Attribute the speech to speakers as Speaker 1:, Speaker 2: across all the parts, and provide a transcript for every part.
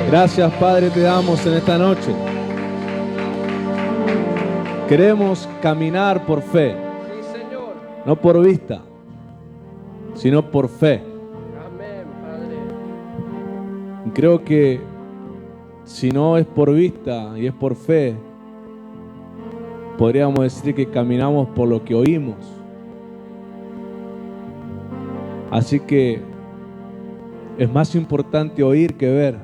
Speaker 1: Gracias, Padre, te damos en esta noche. Queremos caminar por fe, no por vista, sino por fe.
Speaker 2: Amén, Padre.
Speaker 1: Y creo que si no es por vista y es por fe, podríamos decir que caminamos por lo que oímos. Así que es más importante oír que ver.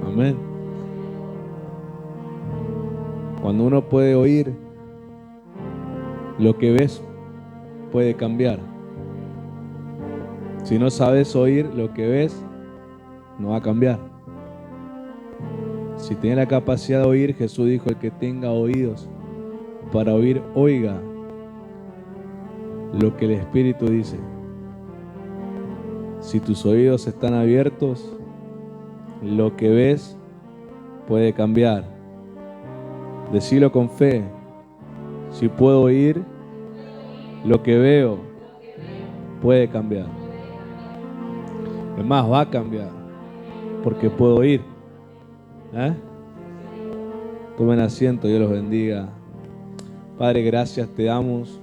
Speaker 1: Amén. Cuando uno puede oír, lo que ves puede cambiar. Si no sabes oír lo que ves, no va a cambiar. Si tienes la capacidad de oír, Jesús dijo, el que tenga oídos para oír, oiga lo que el Espíritu dice. Si tus oídos están abiertos, lo que ves puede cambiar. Decilo con fe. Si puedo oír, lo que veo puede cambiar. Es más, va a cambiar, porque puedo oír. Tomen asiento, Dios los bendiga. Padre, gracias te damos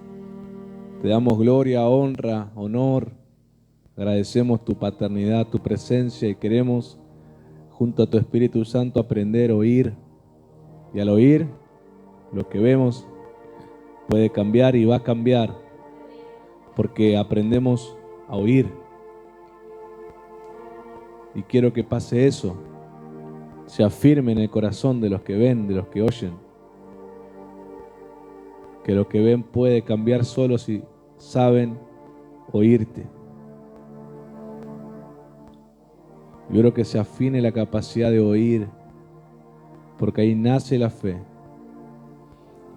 Speaker 1: gloria, honra, honor. Agradecemos tu paternidad, tu presencia y queremos, junto a tu Espíritu Santo, aprender a oír. Y al oír, lo que vemos puede cambiar y va a cambiar, porque aprendemos a oír. Y quiero que pase eso, se afirme en el corazón de los que ven, de los que oyen, que lo que ven puede cambiar solo si saben oírte. Yo creo que se afine la capacidad de oír, porque ahí nace la fe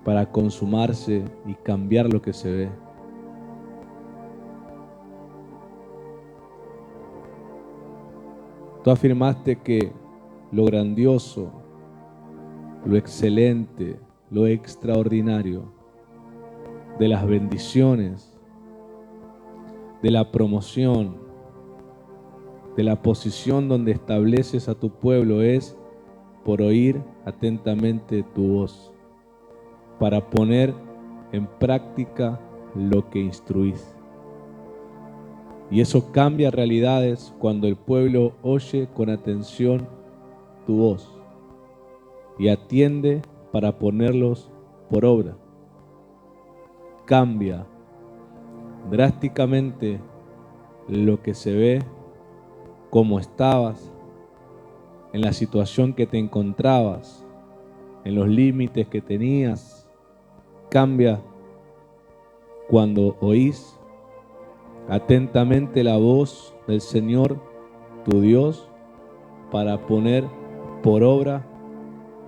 Speaker 1: para consumarse y cambiar lo que se ve. Tú afirmaste que lo grandioso, lo excelente, lo extraordinario de las bendiciones, de la promoción, de la posición donde estableces a tu pueblo es por oír atentamente tu voz, para poner en práctica lo que instruís. Y eso cambia realidades cuando el pueblo oye con atención tu voz y atiende para ponerlos por obra. Cambia drásticamente lo que se ve, cómo estabas, en la situación que te encontrabas, en los límites que tenías. Cambia cuando oís atentamente la voz del Señor, tu Dios, para poner por obra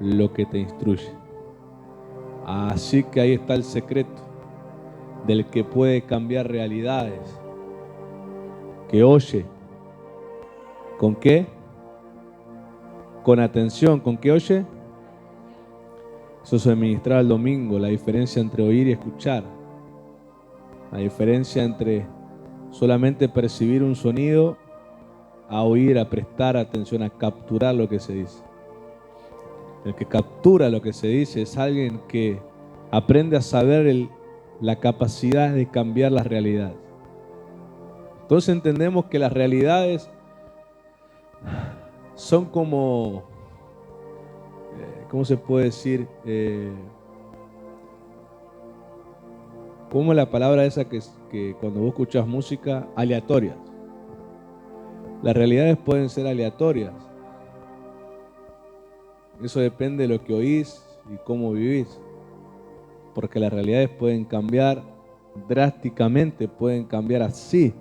Speaker 1: lo que te instruye. Así que ahí está el secreto del que puede cambiar realidades, que oye. ¿Con qué? Con atención. ¿Con qué oye? Eso se ministraba el domingo, la diferencia entre oír y escuchar. La diferencia entre solamente percibir un sonido a oír, a prestar atención, a capturar lo que se dice. El que captura lo que se dice es alguien que aprende a saber la capacidad de cambiar las realidades. Entonces entendemos que las realidades son como, ¿cómo se puede decir? Como la palabra esa que cuando vos escuchás música, aleatorias. Las realidades pueden ser aleatorias. Eso depende de lo que oís y cómo vivís. Porque las realidades pueden cambiar drásticamente, pueden cambiar así.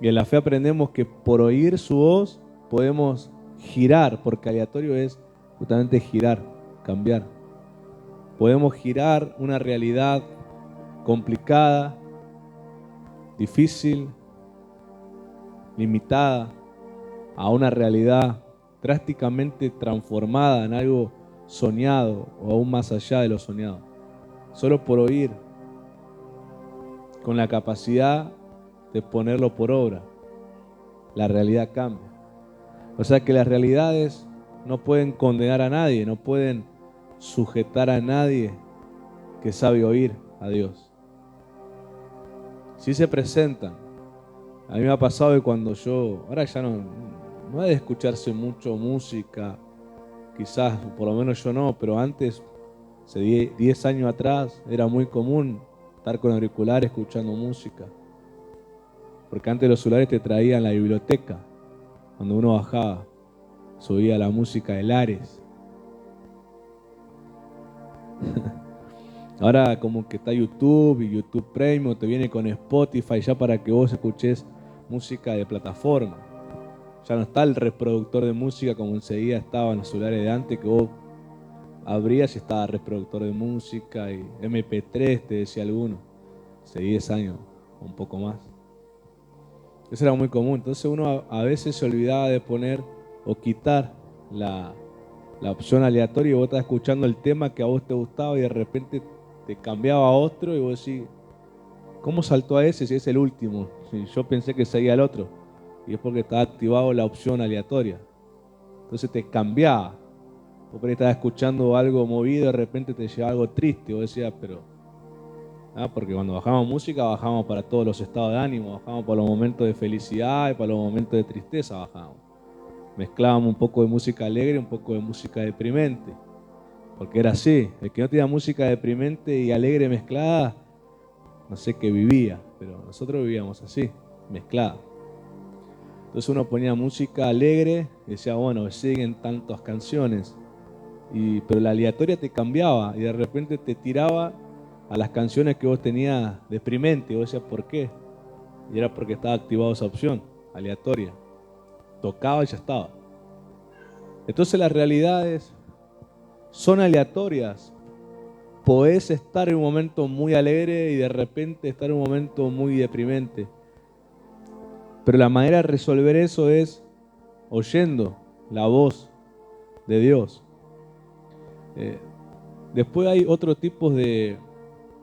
Speaker 1: Y en la fe aprendemos que por oír su voz podemos girar, porque aleatorio es justamente girar, cambiar. Podemos girar una realidad complicada, difícil, limitada, a una realidad drásticamente transformada en algo soñado o aún más allá de lo soñado. Solo por oír. con la capacidad de ponerlo por obra, la realidad cambia. O sea que las realidades no pueden condenar a nadie, no pueden sujetar a nadie que sabe oír a Dios. Sí se presentan. A mí me ha pasado que cuando ahora ya no hay de escucharse mucho música, quizás, por lo menos yo no, pero antes, hace 10 años atrás, era muy común estar con auriculares escuchando música. Porque antes los celulares te traían la biblioteca. Cuando uno bajaba, subía la música de Lares. Ahora como que está YouTube y YouTube Premium, te viene con Spotify ya para que vos escuches música de plataforma. Ya no está el reproductor de música como enseguida estaba en los celulares de antes, que vos abrías y estaba reproductor de música y MP3, te decía alguno. Hace 10 años, un poco más. Eso era muy común. Entonces uno a veces se olvidaba de poner o quitar la opción aleatoria y vos estás escuchando el tema que a vos te gustaba y de repente te cambiaba a otro y vos decís, ¿cómo saltó a ese si es el último? Si yo pensé que seguía al otro. Y es porque estaba activado la opción aleatoria. Entonces te cambiaba. Vos por ahí estabas escuchando algo movido y de repente te llegaba algo triste. Vos decías, porque cuando bajamos música, bajamos para todos los estados de ánimo, bajamos para los momentos de felicidad y para los momentos de tristeza bajamos. Mezclábamos un poco de música alegre, un poco de música deprimente. Porque era así, el que no tenía música deprimente y alegre mezclada, no sé qué vivía, pero nosotros vivíamos así, mezclada. Entonces uno ponía música alegre y decía, bueno, siguen tantas canciones, pero la aleatoria te cambiaba y de repente te tiraba a las canciones que vos tenías deprimente y vos decías, ¿por qué? Y era porque estaba activada esa opción, aleatoria. Tocaba y ya estaba. Entonces las realidades son aleatorias. Podés estar en un momento muy alegre y de repente estar en un momento muy deprimente. Pero la manera de resolver eso es oyendo la voz de Dios. Después hay otros tipos de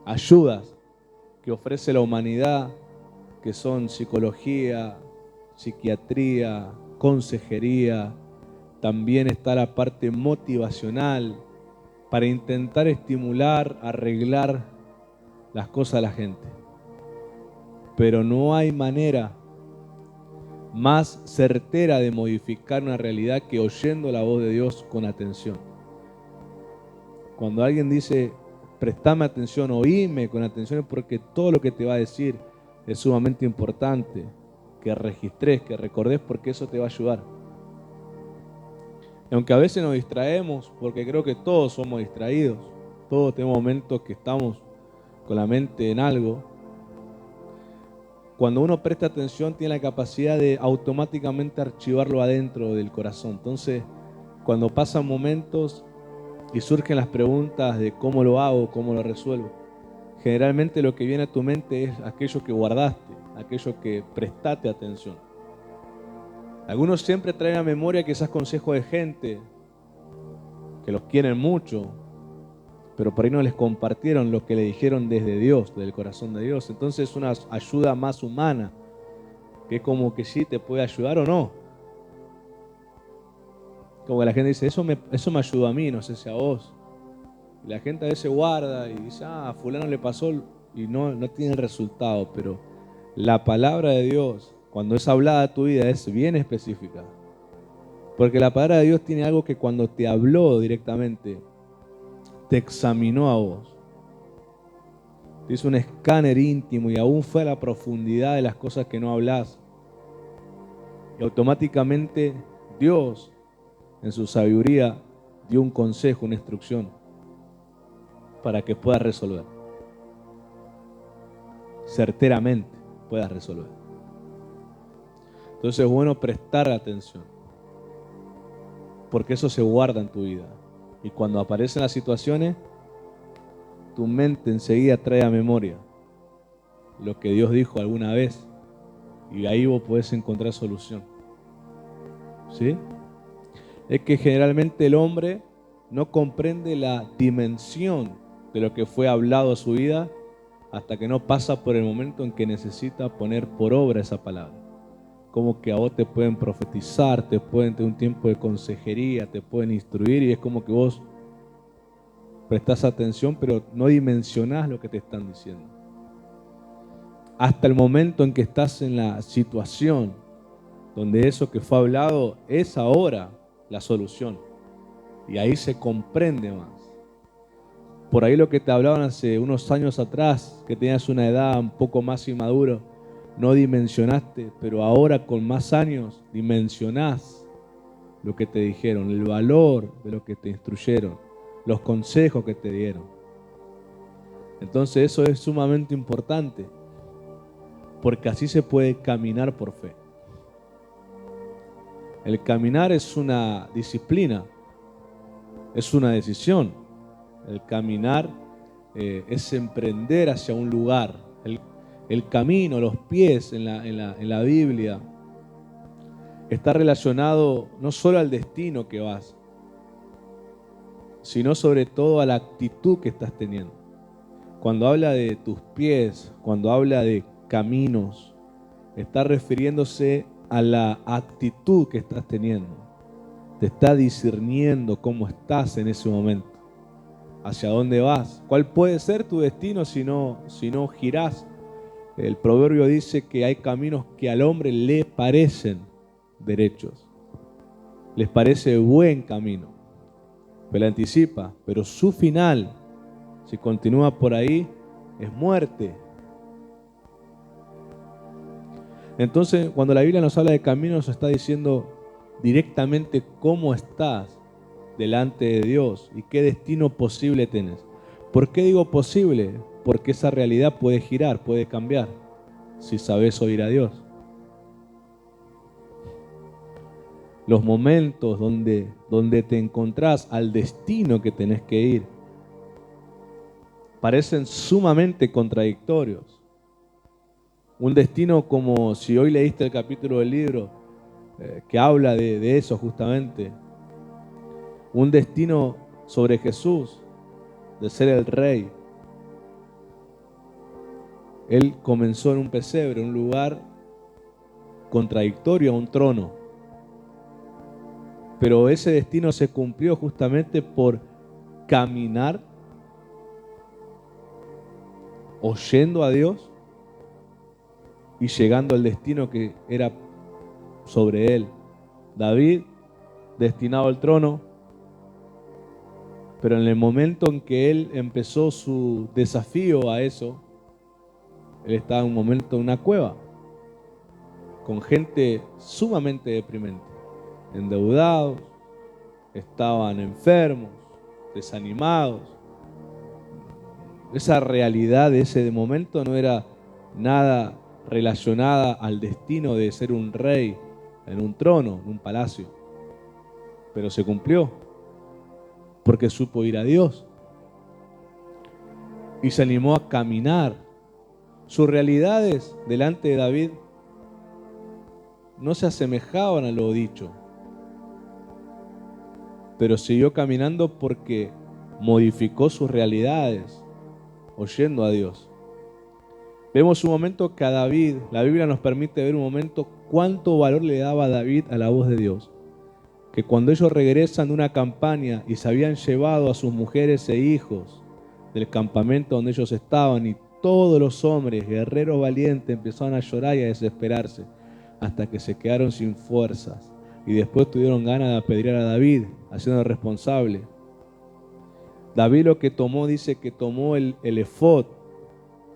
Speaker 1: ayudas que ofrece la humanidad, que son psicología, psiquiatría, consejería. También está la parte motivacional para intentar estimular, arreglar las cosas de la gente. Pero no hay manera más certera de modificar una realidad que oyendo la voz de Dios con atención. Cuando alguien dice, prestame atención, oíme con atención, es porque todo lo que te va a decir es sumamente importante, que registres, que recordes, porque eso te va a ayudar. Y aunque a veces nos distraemos, porque creo que todos somos distraídos, todos tenemos momentos que estamos con la mente en algo. Cuando uno presta atención tiene la capacidad de automáticamente archivarlo adentro del corazón. Entonces, cuando pasan momentos y surgen las preguntas de cómo lo hago, cómo lo resuelvo, generalmente lo que viene a tu mente es aquello que guardaste, aquello que prestaste atención. Algunos siempre traen a memoria quizás consejos de gente que los quieren mucho, pero por ahí no les compartieron lo que le dijeron desde Dios, del corazón de Dios. Entonces es una ayuda más humana, que es como que sí te puede ayudar o no. Como que la gente dice, eso me ayudó a mí, no sé si a vos. Y la gente a veces guarda y dice, a fulano le pasó y no tiene resultado. Pero la palabra de Dios, cuando es hablada a tu vida, es bien específica. Porque la palabra de Dios tiene algo que cuando te habló directamente, te examinó a vos. Te hizo un escáner íntimo y aún fue a la profundidad de las cosas que no hablas. Y automáticamente Dios, en su sabiduría, dio un consejo, una instrucción para que puedas resolver. Certeramente puedas resolver. Entonces es bueno prestar atención, porque eso se guarda en tu vida. Y cuando aparecen las situaciones, tu mente enseguida trae a memoria lo que Dios dijo alguna vez. Y ahí vos podés encontrar solución. ¿Sí? Es que generalmente el hombre no comprende la dimensión de lo que fue hablado a su vida hasta que no pasa por el momento en que necesita poner por obra esa palabra. Como que a vos te pueden profetizar, te pueden tener un tiempo de consejería, te pueden instruir, y es como que vos prestás atención, pero no dimensionás lo que te están diciendo. Hasta el momento en que estás en la situación donde eso que fue hablado es ahora la solución. Y ahí se comprende más. Por ahí lo que te hablaban hace unos años atrás, que tenías una edad un poco más inmaduro, no dimensionaste, pero ahora con más años dimensionás lo que te dijeron, el valor de lo que te instruyeron, los consejos que te dieron. Entonces eso es sumamente importante, porque así se puede caminar por fe. El caminar es una disciplina, es una decisión. El caminar es emprender hacia un lugar. El camino, los pies en la Biblia está relacionado no solo al destino que vas, sino sobre todo a la actitud que estás teniendo. Cuando habla de tus pies, cuando habla de caminos, está refiriéndose a la actitud que estás teniendo. Te está discerniendo cómo estás en ese momento, hacia dónde vas, cuál puede ser tu destino si no girás. El proverbio dice que hay caminos que al hombre le parecen derechos, les parece buen camino, pero anticipa, pero su final, si continúa por ahí, es muerte. Entonces, cuando la Biblia nos habla de caminos, está diciendo directamente cómo estás delante de Dios y qué destino posible tenés. ¿Por qué digo posible? Porque esa realidad puede girar, puede cambiar, si sabes oír a Dios. Los momentos donde te encontrás al destino que tenés que ir parecen sumamente contradictorios. Un destino como si hoy leíste el capítulo del libro que habla de eso justamente. Un destino sobre Jesús, de ser el rey. Él comenzó en un pesebre, un lugar contradictorio a un trono. Pero ese destino se cumplió justamente por caminar oyendo a Dios y llegando al destino que era sobre él. David, destinado al trono, pero en el momento en que él empezó su desafío a eso, él estaba en un momento en una cueva, con gente sumamente deprimente, endeudados, estaban enfermos, desanimados. Esa realidad de ese momento no era nada relacionada al destino de ser un rey en un trono, en un palacio. Pero se cumplió, porque supo ir a Dios y se animó a caminar. Sus realidades delante de David no se asemejaban a lo dicho, pero siguió caminando porque modificó sus realidades oyendo a Dios. Vemos un momento que a David, la Biblia nos permite ver un momento cuánto valor le daba David a la voz de Dios. Que cuando ellos regresan de una campaña y se habían llevado a sus mujeres e hijos del campamento donde ellos estaban, y todos los hombres, guerreros valientes, empezaron a llorar y a desesperarse hasta que se quedaron sin fuerzas y después tuvieron ganas de apedrear a David, haciendo responsable. David lo que tomó, dice que tomó el efod,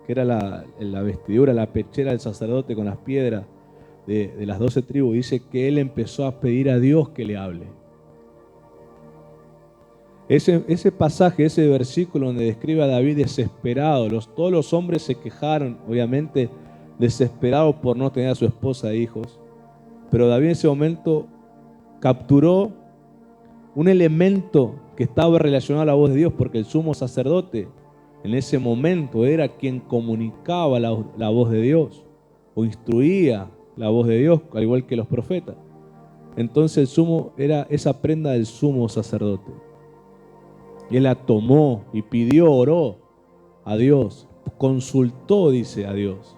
Speaker 1: que era la vestidura, la pechera del sacerdote con las piedras de las 12 tribus. Dice que él empezó a pedir a Dios que le hable. Ese pasaje, ese versículo donde describe a David desesperado, todos los hombres se quejaron, obviamente desesperados por no tener a su esposa e hijos, pero David en ese momento capturó un elemento que estaba relacionado a la voz de Dios, porque el sumo sacerdote en ese momento era quien comunicaba la voz de Dios o instruía la voz de Dios, al igual que los profetas. Entonces el sumo era esa prenda del sumo sacerdote. Y él la tomó y pidió, oró a Dios consultó, dice, a Dios.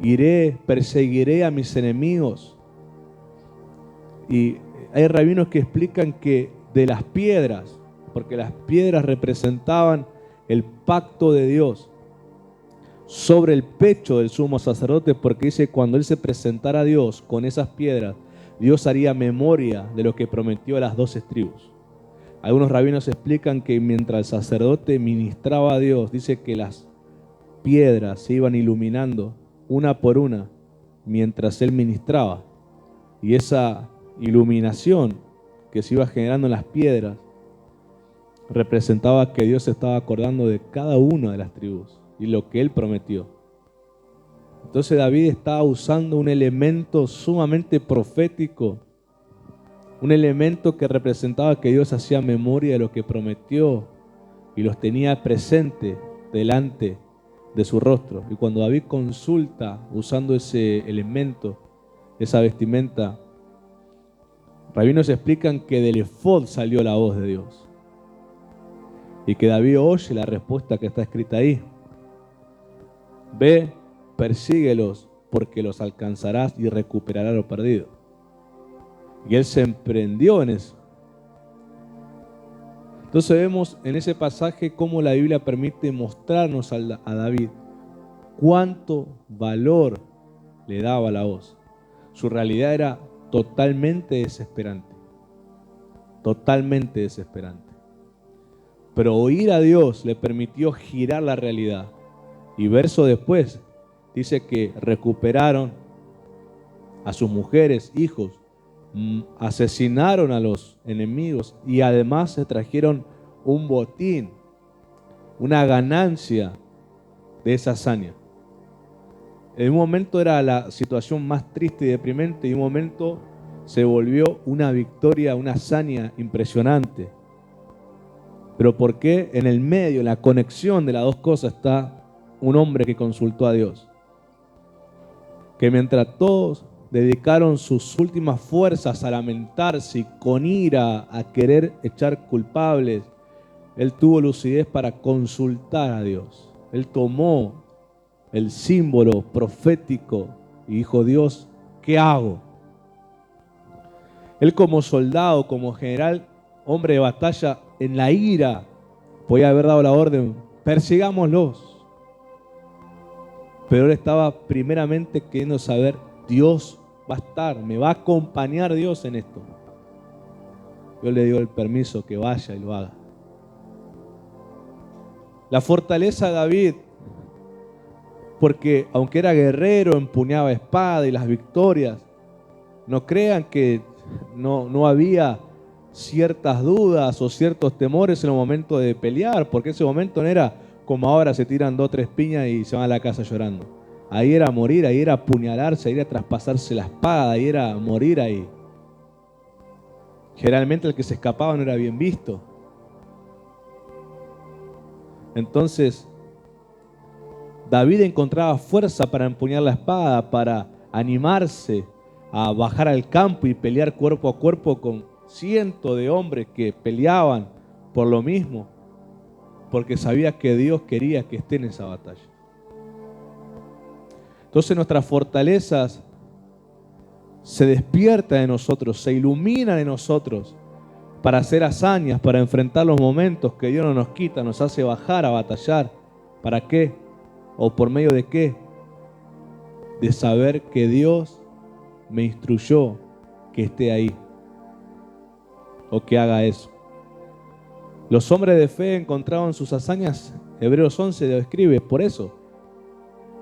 Speaker 1: Iré, perseguiré a mis enemigos. Y hay rabinos que explican que de las piedras, porque las piedras representaban el pacto de Dios sobre el pecho del sumo sacerdote, porque dice, cuando él se presentara a Dios con esas piedras, Dios haría memoria de lo que prometió a las 12 tribus. Algunos rabinos explican que mientras el sacerdote ministraba a Dios, dice que las piedras se iban iluminando una por una mientras él ministraba. Y esa iluminación que se iba generando en las piedras representaba que Dios se estaba acordando de cada una de las tribus y lo que él prometió. Entonces David estaba usando un elemento sumamente profético, un elemento que representaba que Dios hacía memoria de lo que prometió y los tenía presente delante de su rostro. Y cuando David consulta usando ese elemento, esa vestimenta, rabinos explican que del efod salió la voz de Dios y que David oye la respuesta que está escrita ahí. Ve, persíguelos, porque los alcanzarás y recuperarás lo perdido. Y él se emprendió en eso. Entonces vemos en ese pasaje cómo la Biblia permite mostrarnos a David cuánto valor le daba la voz. Su realidad era totalmente desesperante. Totalmente desesperante. Pero oír a Dios le permitió girar la realidad. Y verso después dice que recuperaron a sus mujeres, hijos, asesinaron a los enemigos y además se trajeron un botín, una ganancia de esa hazaña. En un momento era la situación más triste y deprimente y en un momento se volvió una victoria, una hazaña impresionante. Pero ¿por qué? En el medio, en la conexión de las dos cosas está un hombre que consultó a Dios. Que mientras todos dedicaron sus últimas fuerzas a lamentarse y con ira a querer echar culpables, él tuvo lucidez para consultar a Dios. Él tomó el símbolo profético y dijo: Dios, ¿qué hago? Él como soldado, como general, hombre de batalla, en la ira podía haber dado la orden: persigámoslos. Pero él estaba primeramente queriendo saber: Dios va a estar, me va a acompañar Dios en esto. Dios le dio el permiso que vaya y lo haga. La fortaleza de David, porque aunque era guerrero, empuñaba espada y las victorias, no crean que no había ciertas dudas o ciertos temores en el momento de pelear, porque ese momento no era como ahora se tiran 2 o 3 piñas y se van a la casa llorando. Ahí era morir, ahí era apuñalarse, ahí era traspasarse la espada, ahí era morir ahí. Generalmente el que se escapaba no era bien visto. Entonces, David encontraba fuerza para empuñar la espada, para animarse a bajar al campo y pelear cuerpo a cuerpo con cientos de hombres que peleaban por lo mismo, porque sabía que Dios quería que esté en esa batalla. Entonces nuestras fortalezas se despiertan en nosotros, se iluminan en nosotros para hacer hazañas, para enfrentar los momentos que Dios no nos quita, nos hace bajar a batallar. ¿Para qué? ¿O por medio de qué? De saber que Dios me instruyó que esté ahí o que haga eso. Los hombres de fe encontraban sus hazañas, Hebreos 11 lo escribe, por eso,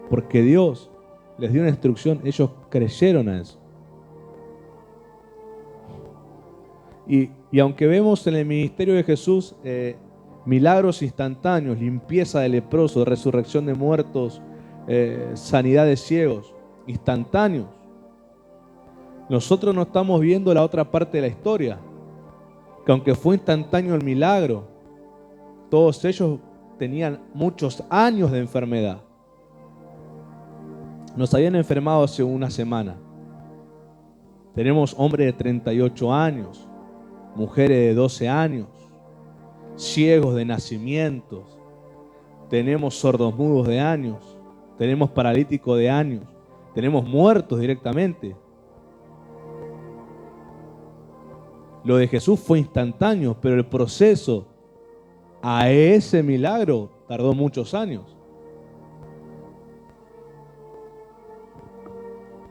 Speaker 1: porque Dios les dio una instrucción, ellos creyeron a eso. Y aunque vemos en el ministerio de Jesús milagros instantáneos, limpieza de leprosos, resurrección de muertos, sanidad de ciegos, instantáneos, nosotros no estamos viendo la otra parte de la historia, que aunque fue instantáneo el milagro, todos ellos tenían muchos años de enfermedad. Nos habían enfermado hace una semana. Tenemos hombres de 38 años, mujeres de 12 años, ciegos de nacimientos. tenemos sordomudos de años, tenemos paralíticos de años, tenemos muertos directamente. Lo de Jesús fue instantáneo, pero el proceso a ese milagro tardó muchos años.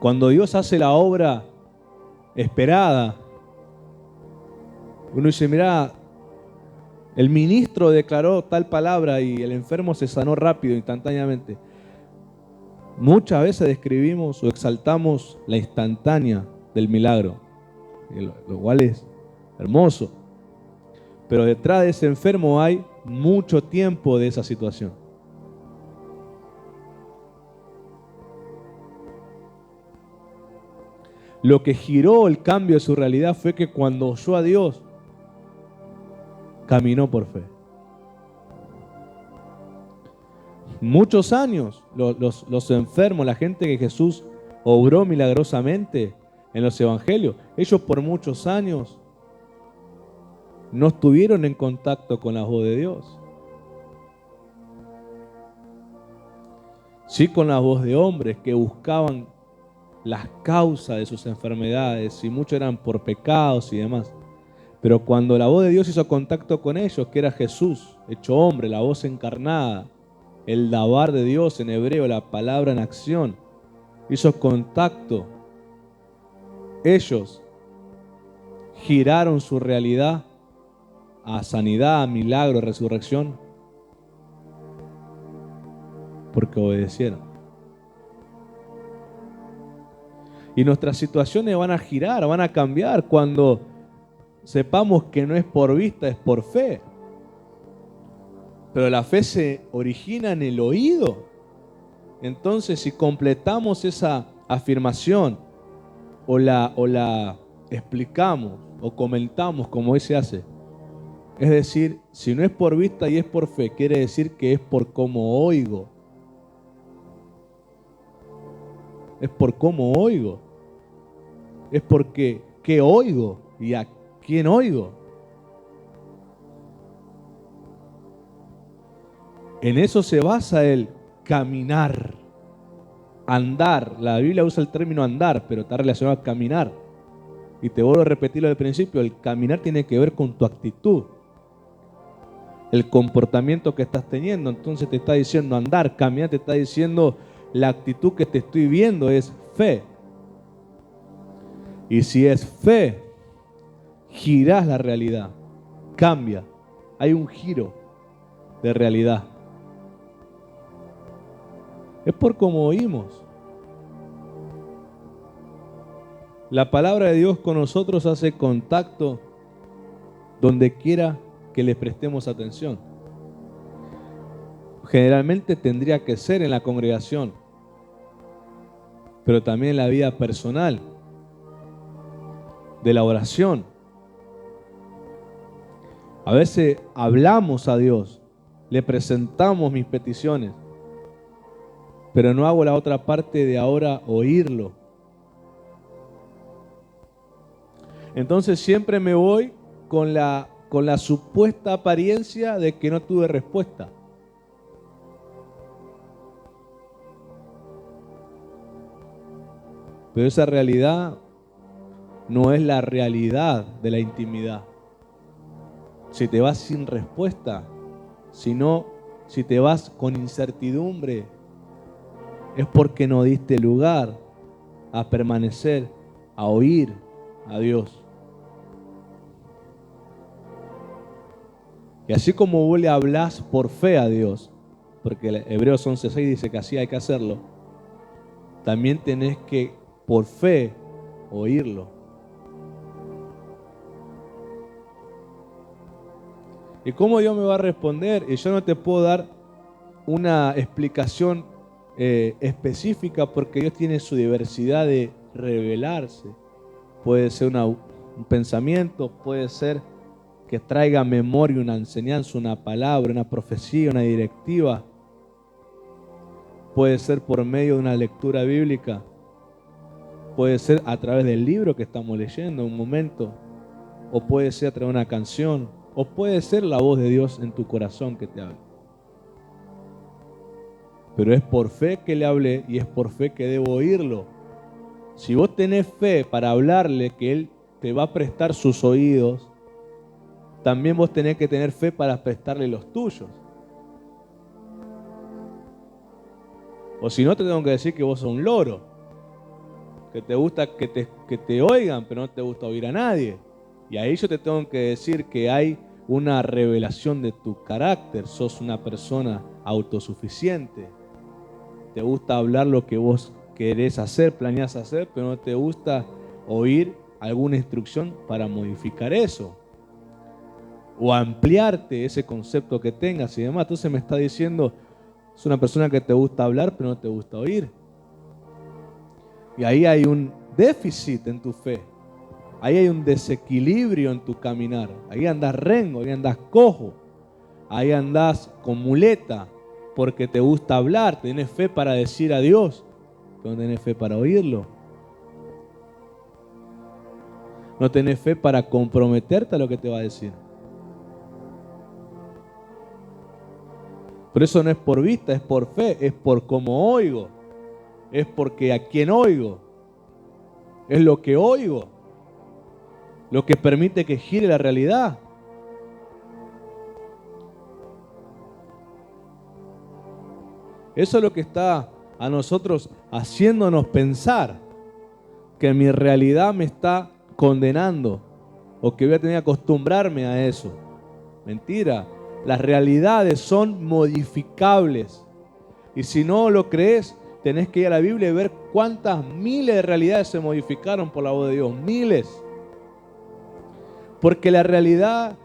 Speaker 1: Cuando Dios hace la obra esperada, uno dice, mirá, el ministro declaró tal palabra y el enfermo se sanó rápido, instantáneamente. Muchas veces describimos o exaltamos la instantánea del milagro, lo cual es hermoso. Pero detrás de ese enfermo hay mucho tiempo de esa situación. Lo que giró el cambio de su realidad fue que cuando oyó a Dios, caminó por fe. Muchos años los enfermos, la gente que Jesús obró milagrosamente en los evangelios, ellos por muchos años no estuvieron en contacto con la voz de Dios. Sí con la voz de hombres que buscaban las causas de sus enfermedades, y muchos eran por pecados y demás. Pero cuando la voz de Dios hizo contacto con ellos, que era Jesús, hecho hombre, la voz encarnada, el dabar de Dios en hebreo, la palabra en acción, hizo contacto, ellos giraron su realidad a sanidad, a milagro, a resurrección, porque obedecieron. Y nuestras situaciones van a girar, van a cambiar cuando sepamos que no es por vista, es por fe. Pero la fe se origina en el oído. Entonces, si completamos esa afirmación o la explicamos o comentamos como hoy se hace, es decir, si no es por vista y es por fe, quiere decir que es por cómo oigo. Es por cómo oigo. Es porque qué oigo y a quién oigo. En eso se basa el caminar, andar. La Biblia usa el término andar, pero está relacionado a caminar. Y te vuelvo a repetirlo al principio, el caminar tiene que ver con tu actitud, el comportamiento que estás teniendo. Entonces te está diciendo andar, caminar, te está diciendo la actitud que te estoy viendo es fe. Y si es fe, girás la realidad, cambia, hay un giro de realidad. Es por cómo oímos. La palabra de Dios con nosotros hace contacto donde quiera que le prestemos atención. Generalmente tendría que ser en la congregación, pero también en la vida personal, de la oración. A veces hablamos a Dios, le presentamos mis peticiones, pero no hago la otra parte de ahora oírlo. Entonces siempre me voy con la supuesta apariencia de que no tuve respuesta. Pero esa realidad no es la realidad de la intimidad. Si te vas sin respuesta, sino si te vas con incertidumbre, es porque no diste lugar a permanecer, a oír a Dios. Y así como vos le hablás por fe a Dios, porque Hebreos 11:6 dice que así hay que hacerlo, también tenés que por fe oírlo. ¿Y cómo Dios me va a responder? Y yo no te puedo dar una explicación específica, porque Dios tiene su diversidad de revelarse. Puede ser un pensamiento, puede ser que traiga a memoria una enseñanza, una palabra, una profecía, una directiva. Puede ser por medio de una lectura bíblica. Puede ser a través del libro que estamos leyendo en un momento. O puede ser a través de una canción. O puede ser la voz de Dios en tu corazón que te habla. pero es por fe que le hablé y es por fe que debo oírlo. Si vos tenés fe para hablarle que Él te va a prestar sus oídos, también vos tenés que tener fe para prestarle los tuyos. O si no, te tengo que decir que vos sos un loro, que te gusta que te oigan, pero no te gusta oír a nadie. Y ahí yo te tengo que decir que hay una revelación de tu carácter. Sos una persona autosuficiente. Te gusta hablar lo que vos querés hacer, planeás hacer, pero no te gusta oír alguna instrucción para modificar eso o ampliarte ese concepto que tengas y demás. Entonces me está diciendo, es una persona que te gusta hablar, pero no te gusta oír. Y ahí hay un déficit en tu fe. Ahí hay un desequilibrio en tu caminar. Ahí andás rengo, ahí andás cojo. Ahí andás con muleta porque te gusta hablar. Tenés fe para decir a Dios, pero no tenés fe para oírlo. No tenés fe para comprometerte a lo que te va a decir. Pero eso no es por vista, es por fe, es por cómo oigo. Es porque a quién oigo. Es lo que oigo. Lo que permite que gire la realidad. Eso es lo que está a nosotros haciéndonos pensar que mi realidad me está condenando o que voy a tener que acostumbrarme a eso. Mentira. Las realidades son modificables. Y si no lo crees, tenés que ir a la Biblia y ver cuántas miles de realidades se modificaron por la voz de Dios. Miles. Porque la realidad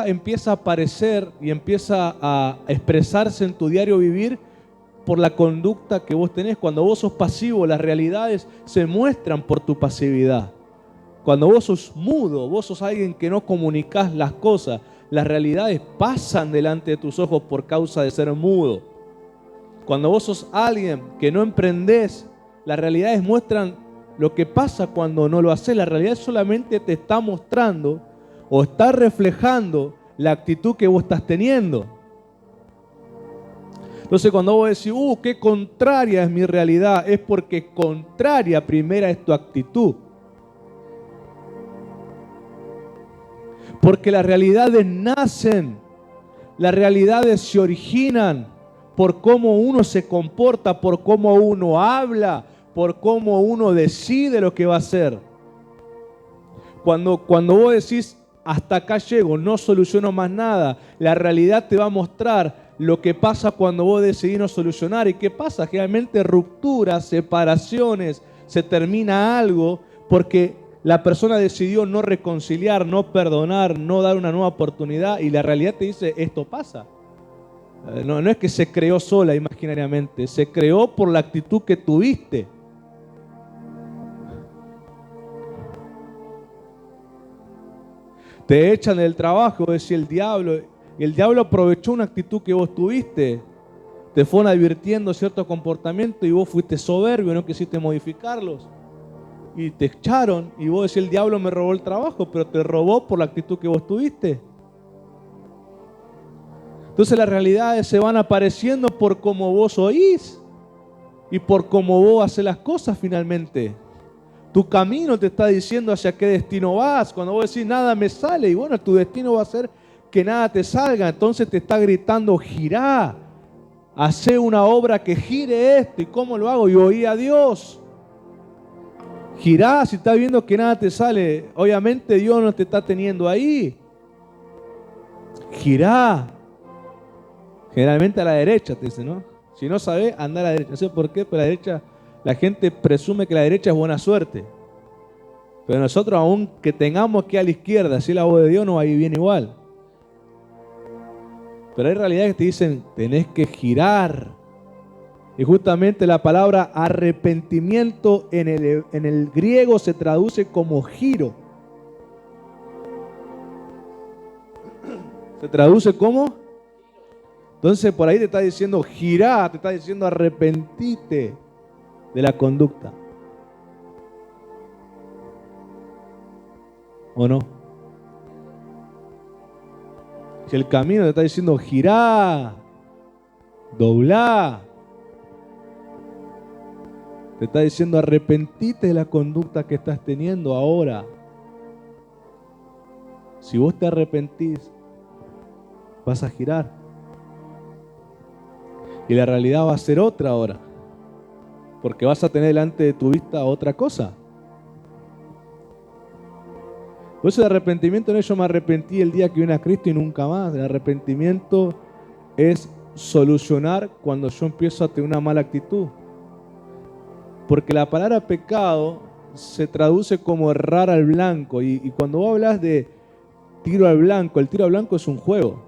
Speaker 1: empieza a aparecer y empieza a expresarse en tu diario vivir por la conducta que vos tenés. Cuando vos sos pasivo, las realidades se muestran por tu pasividad. Cuando vos sos mudo, vos sos alguien que no comunicás las cosas, las realidades pasan delante de tus ojos por causa de ser mudo. Cuando vos sos alguien que no emprendés, las realidades muestran lo que pasa cuando no lo haces. La realidad solamente te está mostrando o está reflejando la actitud que vos estás teniendo. Entonces cuando vos decís, qué contraria es mi realidad, es porque contraria primera es tu actitud. Porque las realidades nacen, las realidades se originan por cómo uno se comporta, por cómo uno habla, por cómo uno decide lo que va a hacer. Cuando vos decís, hasta acá llego, no soluciono más nada, la realidad te va a mostrar lo que pasa cuando vos decidís no solucionar. ¿Y qué pasa? Generalmente rupturas, separaciones, se termina algo porque la persona decidió no reconciliar, no perdonar, no dar una nueva oportunidad y la realidad te dice, esto pasa. No es que se creó sola imaginariamente, se creó por la actitud que tuviste. Te echan del trabajo, decía el diablo, y el diablo aprovechó una actitud que vos tuviste. Te fueron advirtiendo cierto comportamiento y vos fuiste soberbio, no quisiste modificarlos. Y te echaron y vos decís, el diablo me robó el trabajo, pero te robó por la actitud que vos tuviste. Entonces las realidades se van apareciendo por cómo vos oís y por cómo vos haces las cosas finalmente. Tu camino te está diciendo hacia qué destino vas. Cuando vos decís nada me sale, y bueno, tu destino va a ser que nada te salga. Entonces te está gritando, girá, hacé una obra que gire esto. ¿Y cómo lo hago? Y oí a Dios. Girá, si estás viendo que nada te sale, obviamente Dios no te está teniendo ahí. Girá. Generalmente a la derecha te dice, ¿no? Si no sabés, anda a la derecha. No sé por qué, pero a la derecha, la gente presume que la derecha es buena suerte. Pero nosotros, aunque tengamos que ir a la izquierda, si la voz de Dios nos va a ir bien igual. Pero hay realidades que te dicen, tenés que girar. Y justamente la palabra arrepentimiento en el griego se traduce como giro. ¿Se traduce como? Entonces por ahí te está diciendo girá, te está diciendo arrepentite de la conducta. ¿O no? Si el camino te está diciendo girá, Doblá. Te está diciendo, arrepentite de la conducta que estás teniendo ahora. Si vos te arrepentís, vas a girar. Y la realidad va a ser otra ahora. Porque vas a tener delante de tu vista otra cosa. Por eso el arrepentimiento no es yo me arrepentí el día que vine a Cristo y nunca más. El arrepentimiento es solucionar cuando yo empiezo a tener una mala actitud. Porque la palabra pecado se traduce como errar al blanco. Y cuando vos hablas de tiro al blanco, el tiro al blanco es un juego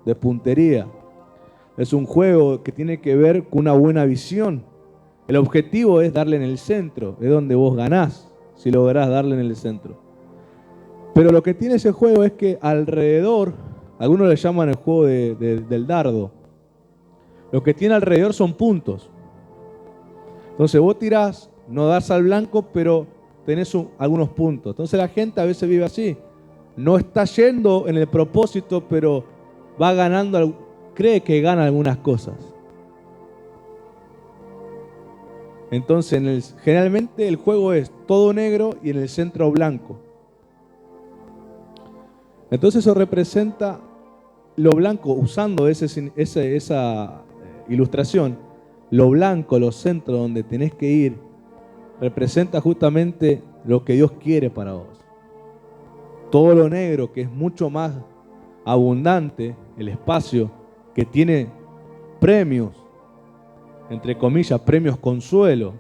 Speaker 1: de puntería. Es un juego que tiene que ver con una buena visión. El objetivo es darle en el centro, es donde vos ganás, si lográs darle en el centro. Pero lo que tiene ese juego es que alrededor, algunos le llaman el juego del dardo, lo que tiene alrededor son puntos. Entonces vos tirás, no das al blanco, pero tenés algunos puntos. Entonces la gente a veces vive así. No está yendo en el propósito, pero va ganando, cree que gana algunas cosas. Entonces generalmente el juego es todo negro y en el centro blanco. Entonces eso representa lo blanco, usando esa ilustración. Lo blanco, los centros donde tenés que ir, representa justamente lo que Dios quiere para vos. Todo lo negro, que es mucho más abundante, el espacio, que tiene premios, entre comillas, premios consuelo.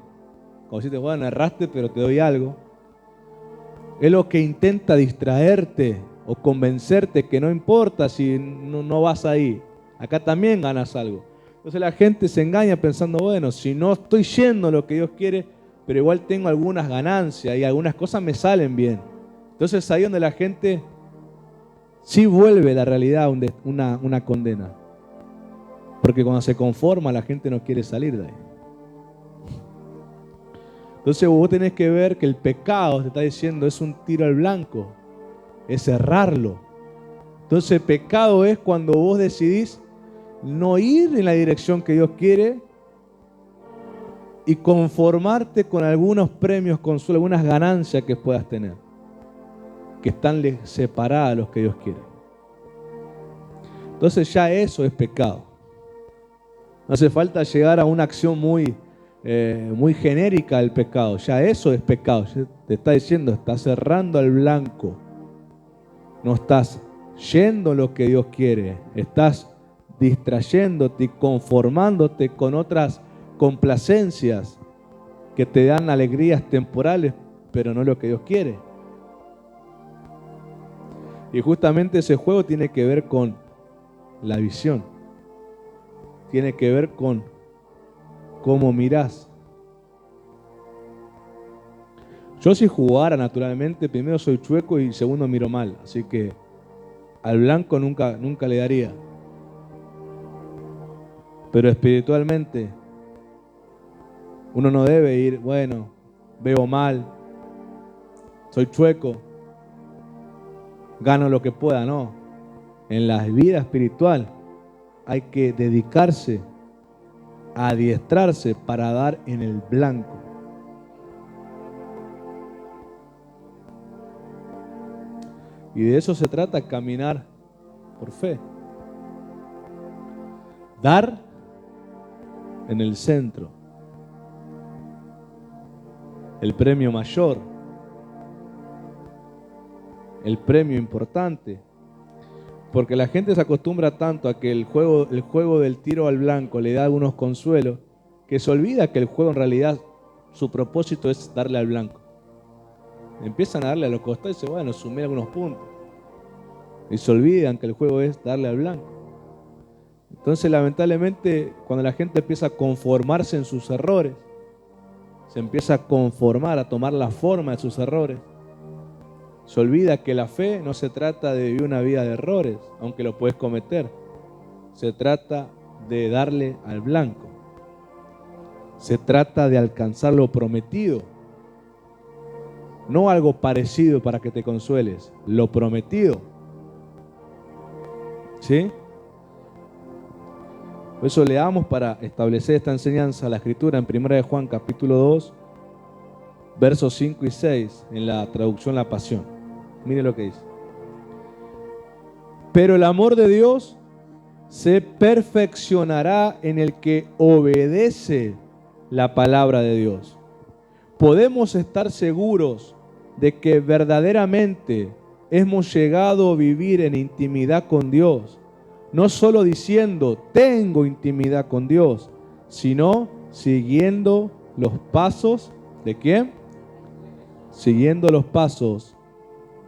Speaker 1: Como si te bueno, erraste, pero te doy algo. Es lo que intenta distraerte o convencerte que no importa si no vas ahí. Acá también ganas algo. Entonces la gente se engaña pensando, bueno, si no estoy yendo a lo que Dios quiere, pero igual tengo algunas ganancias y algunas cosas me salen bien. Entonces ahí donde la gente sí vuelve la realidad una condena. Porque cuando se conforma la gente no quiere salir de ahí. Entonces vos tenés que ver que el pecado, te está diciendo, es un tiro al blanco. Es errarlo. Entonces pecado es cuando vos decidís no ir en la dirección que Dios quiere y conformarte con algunos premios, consuelo, algunas ganancias que puedas tener, que están separadas de los que Dios quiere. Entonces ya eso es pecado. No hace falta llegar a una acción muy genérica del pecado. Ya eso es pecado. Ya te está diciendo, estás cerrando al blanco. No estás yendo lo que Dios quiere. Estás distrayéndote y conformándote con otras complacencias que te dan alegrías temporales, pero no lo que Dios quiere. Y justamente ese juego tiene que ver con la visión. Tiene que ver con cómo mirás. Yo si jugara naturalmente, primero soy chueco y segundo miro mal. Así que al blanco nunca le daría. Pero espiritualmente uno no debe ir, bueno, veo mal, soy chueco, gano lo que pueda, no. En la vida espiritual hay que dedicarse a adiestrarse para dar en el blanco. Y de eso se trata, caminar por fe. Dar en el centro. El premio mayor. El premio importante. Porque la gente se acostumbra tanto a que el juego del tiro al blanco le da algunos consuelos, que se olvida que el juego en realidad, su propósito es darle al blanco. Empiezan a darle a los costados y dicen, bueno, sumé algunos puntos. Y se olvidan que el juego es darle al blanco. Entonces, lamentablemente, cuando la gente empieza a conformarse en sus errores, se empieza a conformar, a tomar la forma de sus errores, se olvida que la fe no se trata de vivir una vida de errores, aunque lo puedes cometer. Se trata de darle al blanco. Se trata de alcanzar lo prometido. No algo parecido para que te consueles, lo prometido. ¿Sí? Por eso leamos para establecer esta enseñanza la Escritura en 1 de Juan capítulo 2, versos 5 y 6, en la traducción La Pasión. Mire lo que dice. Pero el amor de Dios se perfeccionará en el que obedece la palabra de Dios. Podemos estar seguros de que verdaderamente hemos llegado a vivir en intimidad con Dios, no solo diciendo tengo intimidad con Dios, sino siguiendo los pasos ¿de quién? Siguiendo los pasos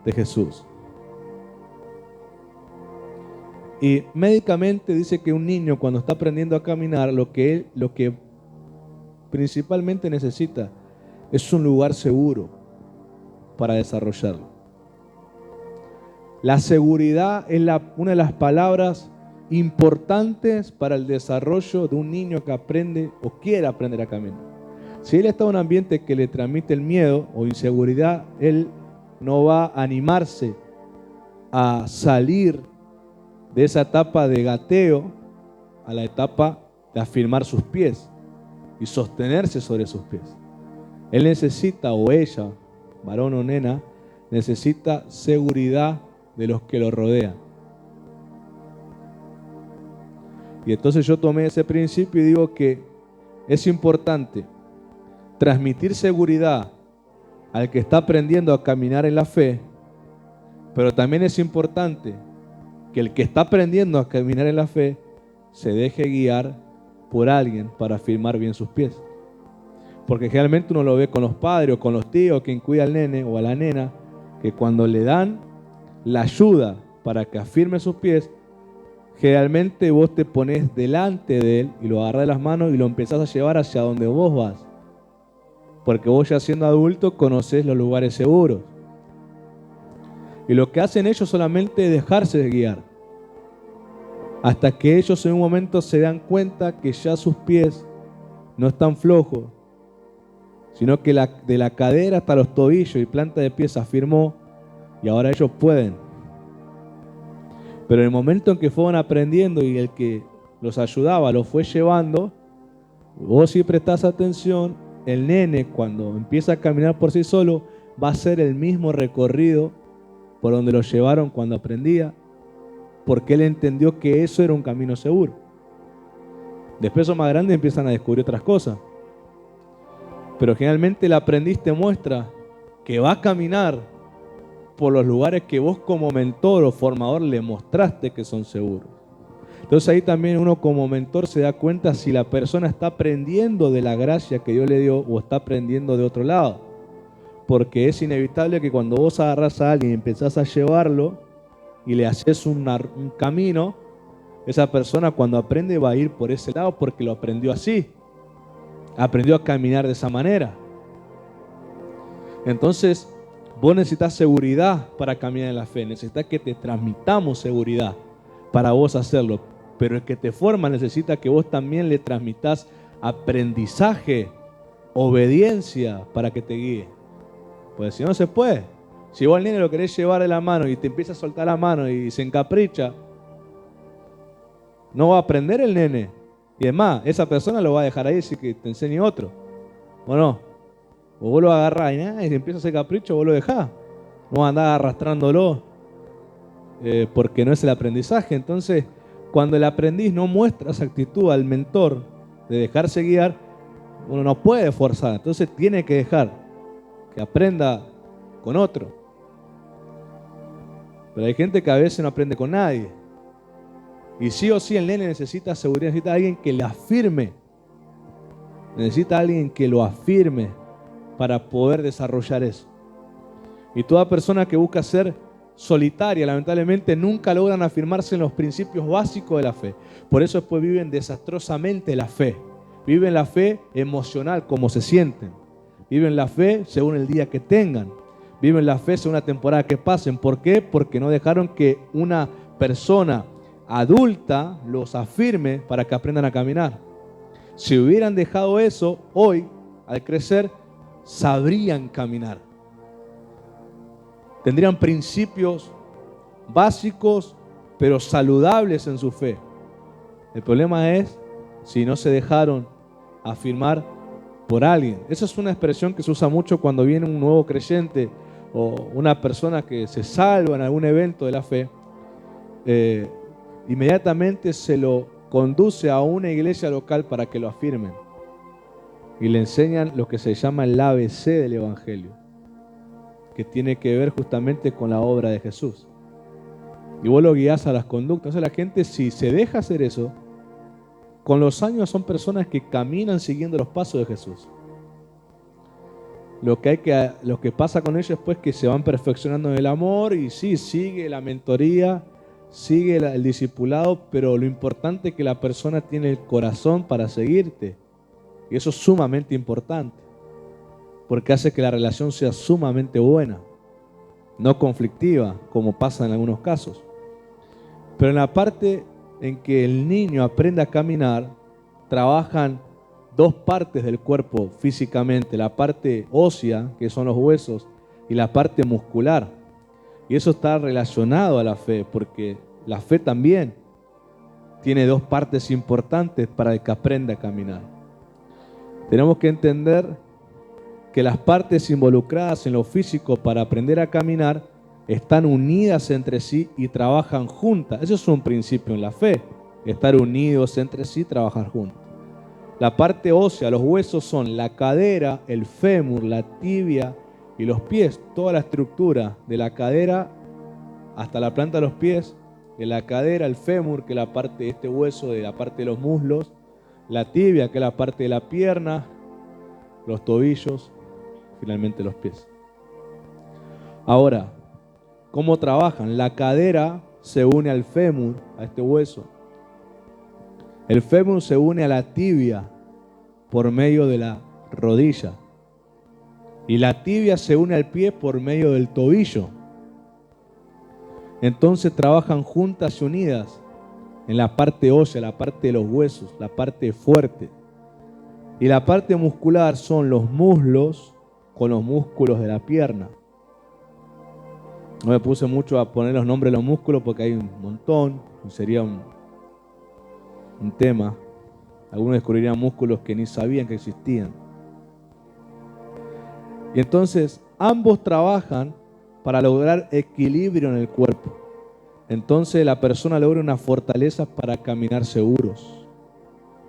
Speaker 1: de Jesús. Y médicamente dice que un niño cuando está aprendiendo a caminar, lo que principalmente necesita es un lugar seguro para desarrollarlo. La seguridad es una de las palabras importantes para el desarrollo de un niño que aprende o quiere aprender a caminar. Si él está en un ambiente que le transmite el miedo o inseguridad, él no va a animarse a salir de esa etapa de gateo a la etapa de afirmar sus pies y sostenerse sobre sus pies. Él necesita, o ella, varón o nena, necesita seguridad de los que lo rodean. Y entonces yo tomé ese principio y digo que es importante transmitir seguridad al que está aprendiendo a caminar en la fe, pero también es importante que el que está aprendiendo a caminar en la fe se deje guiar por alguien para afirmar bien sus pies. Porque generalmente uno lo ve con los padres o con los tíos, quien cuida al nene o a la nena, que cuando le dan la ayuda para que afirme sus pies, generalmente vos te pones delante de él y lo agarrás de las manos y lo empezás a llevar hacia donde vos vas. Porque vos ya siendo adulto conocés los lugares seguros. Y lo que hacen ellos solamente es dejarse guiar. Hasta que ellos en un momento se dan cuenta que ya sus pies no están flojos, sino que de la cadera hasta los tobillos y planta de pies afirmó y ahora ellos pueden. Pero en el momento en que fueron aprendiendo y el que los ayudaba los fue llevando, vos si prestás atención, el nene cuando empieza a caminar por sí solo va a hacer el mismo recorrido por donde lo llevaron cuando aprendía, porque él entendió que eso era un camino seguro. Después son más grandes y empiezan a descubrir otras cosas. Pero generalmente el aprendiz te muestra que va a caminar por los lugares que vos como mentor o formador le mostraste que son seguros. Entonces ahí también uno como mentor se da cuenta si la persona está aprendiendo de la gracia que Dios le dio o está aprendiendo de otro lado. Porque es inevitable que cuando vos agarrás a alguien y empezás a llevarlo y le haces un camino, esa persona cuando aprende va a ir por ese lado porque lo aprendió así. Aprendió a caminar de esa manera. Entonces, vos necesitas seguridad para caminar en la fe. Necesitas que te transmitamos seguridad para vos hacerlo. Pero el que te forma necesita que vos también le transmitas aprendizaje, obediencia para que te guíe. Pues si no se puede. Si vos al nene lo querés llevar de la mano y te empieza a soltar la mano y se encapricha, no va a aprender el nene. Y además, esa persona lo va a dejar ahí si que te enseñe otro. ¿O no? O vos lo agarrás y si empieza a hacer capricho, vos lo dejás. No vas a andar arrastrándolo porque no es el aprendizaje. Entonces, cuando el aprendiz no muestra esa actitud al mentor de dejarse guiar, uno no puede forzar. Entonces tiene que dejar que aprenda con otro. Pero hay gente que a veces no aprende con nadie. Y sí o sí el nene necesita seguridad, necesita alguien que le afirme. Necesita alguien que lo afirme para poder desarrollar eso. Y toda persona que busca ser solitaria, lamentablemente, nunca logran afirmarse en los principios básicos de la fe. Por eso después viven desastrosamente la fe. Viven la fe emocional, como se sienten. Viven la fe según el día que tengan. Viven la fe según la temporada que pasen. ¿Por qué? Porque no dejaron que una persona adulta los afirme para que aprendan a caminar. Si hubieran dejado eso, hoy, al crecer, sabrían caminar. Tendrían principios básicos, pero saludables en su fe. El problema es si no se dejaron afirmar por alguien. Esa es una expresión que se usa mucho cuando viene un nuevo creyente o una persona que se salva en algún evento de la fe. Inmediatamente se lo conduce a una iglesia local para que lo afirmen y le enseñan lo que se llama el ABC del Evangelio, que tiene que ver justamente con la obra de Jesús. Y vos lo guías a las conductas. O sea, la gente, si se deja hacer eso, con los años son personas que caminan siguiendo los pasos de Jesús. Lo que pasa con ellos es pues que se van perfeccionando en el amor y sí, sigue la mentoría, sigue el discipulado, pero lo importante es que la persona tiene el corazón para seguirte. Y eso es sumamente importante, porque hace que la relación sea sumamente buena, no conflictiva, como pasa en algunos casos. Pero en la parte en que el niño aprende a caminar, trabajan dos partes del cuerpo físicamente, la parte ósea, que son los huesos, y la parte muscular. Y eso está relacionado a la fe, porque la fe también tiene dos partes importantes para el que aprenda a caminar. Tenemos que entender que las partes involucradas en lo físico para aprender a caminar están unidas entre sí y trabajan juntas. Eso es un principio en la fe, estar unidos entre sí y trabajar juntos. La parte ósea, los huesos son la cadera, el fémur, la tibia y los pies. Toda la estructura de la cadera hasta la planta de los pies, de la cadera, el fémur, que es la parte de este hueso, de la parte de los muslos, la tibia, que es la parte de la pierna, los tobillos, finalmente los pies. Ahora, ¿cómo trabajan? La cadera se une al fémur, a este hueso. El fémur se une a la tibia por medio de la rodilla. Y la tibia se une al pie por medio del tobillo. Entonces trabajan juntas y unidas en la parte ósea, la parte de los huesos, la parte fuerte. Y la parte muscular son los muslos con los músculos de la pierna. No me puse mucho a poner los nombres de los músculos porque hay un montón, sería un tema. Algunos descubrirían músculos que ni sabían que existían. Y entonces ambos trabajan para lograr equilibrio en el cuerpo. Entonces la persona logra una fortaleza para caminar seguros,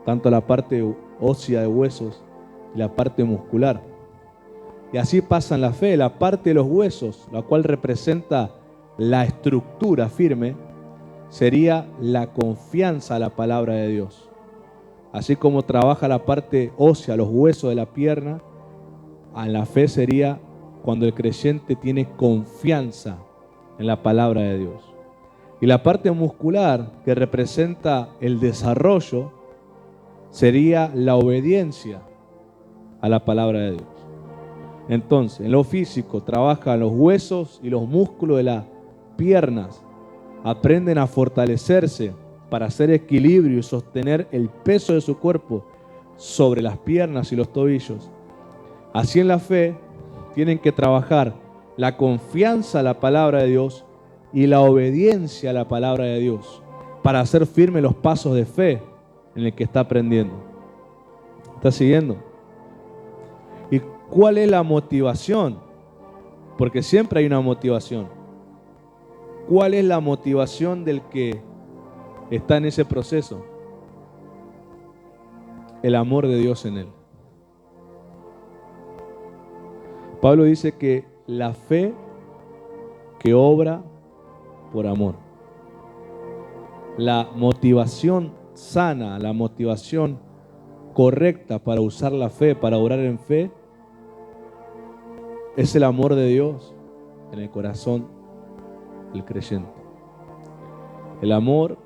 Speaker 1: tanto la parte ósea de huesos y la parte muscular. Y así pasa en la fe, la parte de los huesos, la cual representa la estructura firme, sería la confianza a la palabra de Dios. Así como trabaja la parte ósea, los huesos de la pierna, en la fe sería cuando el creyente tiene confianza en la palabra de Dios. Y la parte muscular, que representa el desarrollo, sería la obediencia a la palabra de Dios. Entonces, en lo físico trabajan los huesos y los músculos de las piernas. Aprenden a fortalecerse para hacer equilibrio y sostener el peso de su cuerpo sobre las piernas y los tobillos. Así en la fe tienen que trabajar la confianza a la palabra de Dios y la obediencia a la palabra de Dios para hacer firmes los pasos de fe en el que está aprendiendo. ¿Está siguiendo? ¿Y cuál es la motivación? Porque siempre hay una motivación. ¿Cuál es la motivación del que está en ese proceso? El amor de Dios en él. Pablo dice que la fe que obra por amor. La motivación sana, la motivación correcta para usar la fe, para orar en fe, es el amor de Dios en el corazón del creyente. El amor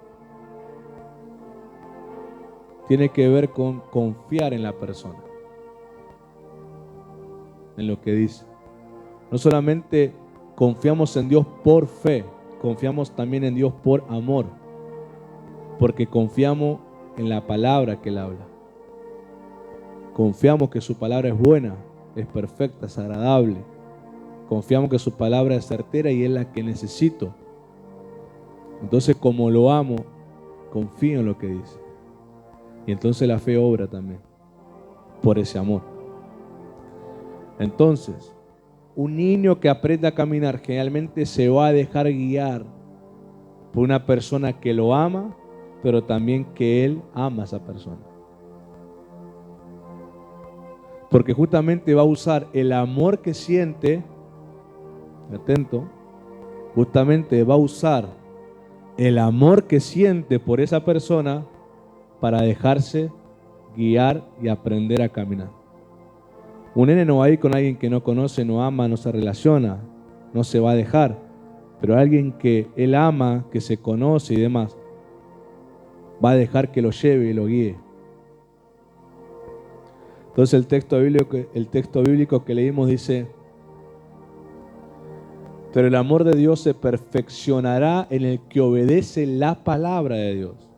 Speaker 1: tiene que ver con confiar en la persona, en lo que dice. No solamente confiamos en Dios por fe, confiamos también en Dios por amor, porque confiamos en la palabra que Él habla. Confiamos que su palabra es buena, es perfecta, es agradable. Confiamos que su palabra es certera y es la que necesito. Entonces, como lo amo, confío en lo que dice. Y entonces la fe obra también por ese amor. Entonces, un niño que aprende a caminar generalmente se va a dejar guiar por una persona que lo ama, pero también que él ama a esa persona. Porque justamente va a usar el amor que siente, atento, justamente va a usar el amor que siente por esa persona para dejarse guiar y aprender a caminar. Un nene no va a ir con alguien que no conoce, no ama, no se relaciona, no se va a dejar. Pero alguien que él ama, que se conoce y demás, va a dejar que lo lleve y lo guíe. Entonces el texto bíblico que leímos dice: pero el amor de Dios se perfeccionará en el que obedece la palabra de Dios.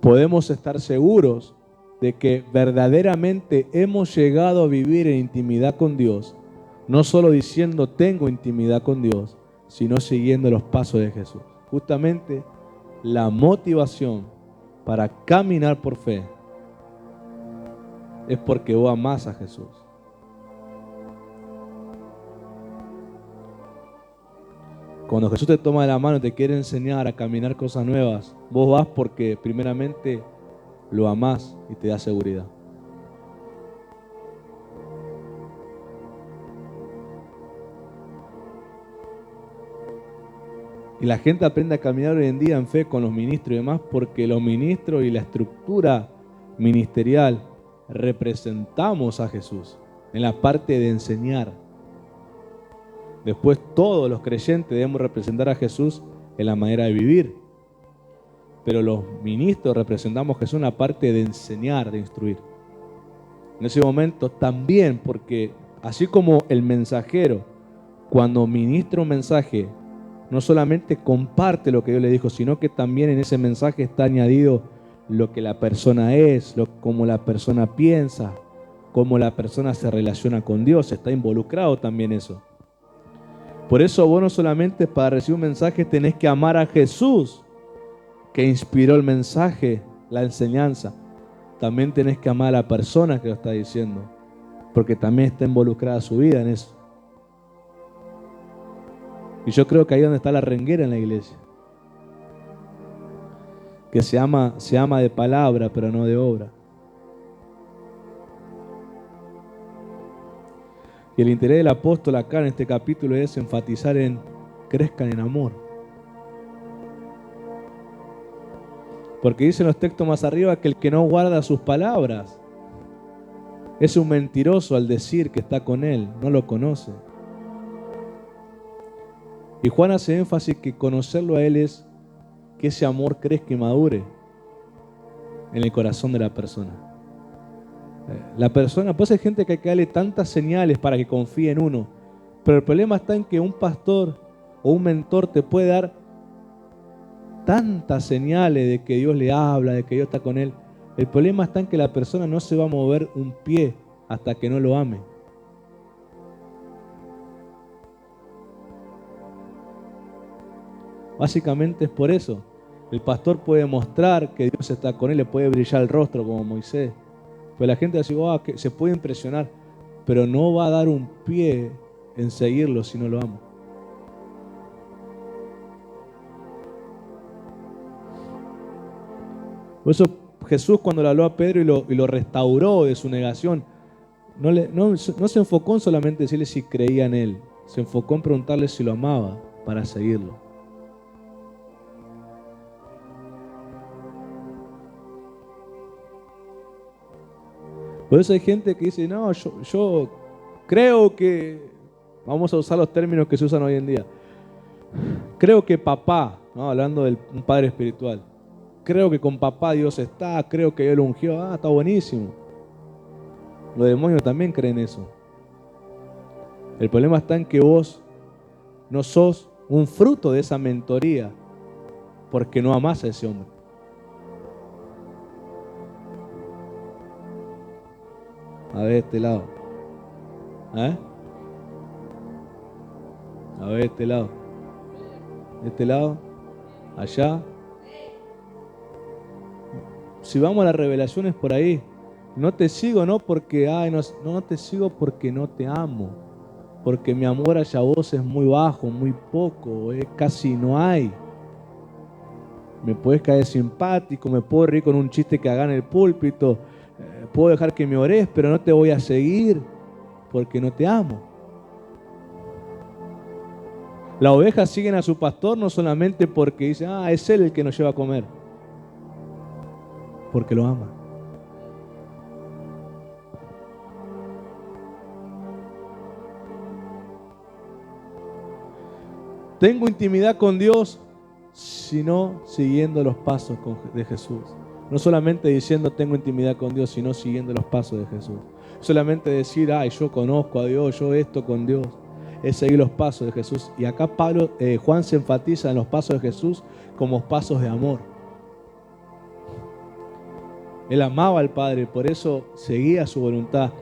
Speaker 1: Podemos estar seguros de que verdaderamente hemos llegado a vivir en intimidad con Dios, no solo diciendo tengo intimidad con Dios, sino siguiendo los pasos de Jesús. Justamente la motivación para caminar por fe es porque vos amás a Jesús. Cuando Jesús te toma de la mano y te quiere enseñar a caminar cosas nuevas, vos vas porque primeramente lo amás y te da seguridad. Y la gente aprende a caminar hoy en día en fe con los ministros y demás porque los ministros y la estructura ministerial representamos a Jesús en la parte de enseñar. Después todos los creyentes debemos representar a Jesús en la manera de vivir. Pero los ministros representamos a Jesús en la parte de enseñar, de instruir. En ese momento también, porque así como el mensajero, cuando ministra un mensaje, no solamente comparte lo que Dios le dijo, sino que también en ese mensaje está añadido lo que la persona es, cómo la persona piensa, cómo la persona se relaciona con Dios. Está involucrado también eso. Por eso vos no solamente para recibir un mensaje tenés que amar a Jesús, que inspiró el mensaje, la enseñanza. También tenés que amar a la persona que lo está diciendo, porque también está involucrada su vida en eso. Y yo creo que ahí es donde está la renguera en la iglesia. Que se ama de palabra, pero no de obra. Y el interés del apóstol acá en este capítulo es enfatizar en crezcan en amor. Porque dicen los textos más arriba que el que no guarda sus palabras es un mentiroso al decir que está con él, no lo conoce. Y Juan hace énfasis que conocerlo a él es que ese amor crezca y madure en el corazón de la persona. La persona, pues hay gente que hay que darle tantas señales para que confíe en uno, pero el problema está en que un pastor o un mentor te puede dar tantas señales de que Dios le habla, de que Dios está con él. El problema está en que la persona no se va a mover un pie hasta que no lo ame. Básicamente es por eso. El pastor puede mostrar que Dios está con él, le puede brillar el rostro como Moisés. Pero la gente dice, oh, que se puede impresionar, pero no va a dar un pie en seguirlo si no lo ama. Por eso Jesús, cuando le habló a Pedro y lo restauró de su negación, no se enfocó en solamente decirle si creía en él, se enfocó en preguntarle si lo amaba para seguirlo. Por eso hay gente que dice, no, yo creo que, vamos a usar los términos que se usan hoy en día, creo que papá, ¿no? Hablando de un padre espiritual, creo que con papá Dios está, creo que Dios lo ungió, está buenísimo. Los demonios también creen eso. El problema está en que vos no sos un fruto de esa mentoría porque no amás a ese hombre. A ver este lado. A ver este lado. Este lado. Allá. si vamos a las revelaciones por ahí, no te sigo no porque, no te sigo porque no te amo, porque mi amor hacia vos es muy bajo, muy poco, casi no hay. Me puedes caer simpático, me puedo reír con un chiste que haga en el púlpito, puedo dejar que me ores, pero no te voy a seguir porque no te amo. Las ovejas siguen a su pastor no solamente porque dicen, es él el que nos lleva a comer, porque lo ama. Tengo intimidad con Dios, sino siguiendo los pasos de Jesús. No solamente diciendo tengo intimidad con Dios, sino siguiendo los pasos de Jesús. Solamente decir, yo conozco a Dios, yo esto con Dios, es seguir los pasos de Jesús. Y acá Juan se enfatiza en los pasos de Jesús como pasos de amor. Él amaba al Padre, por eso seguía su voluntad.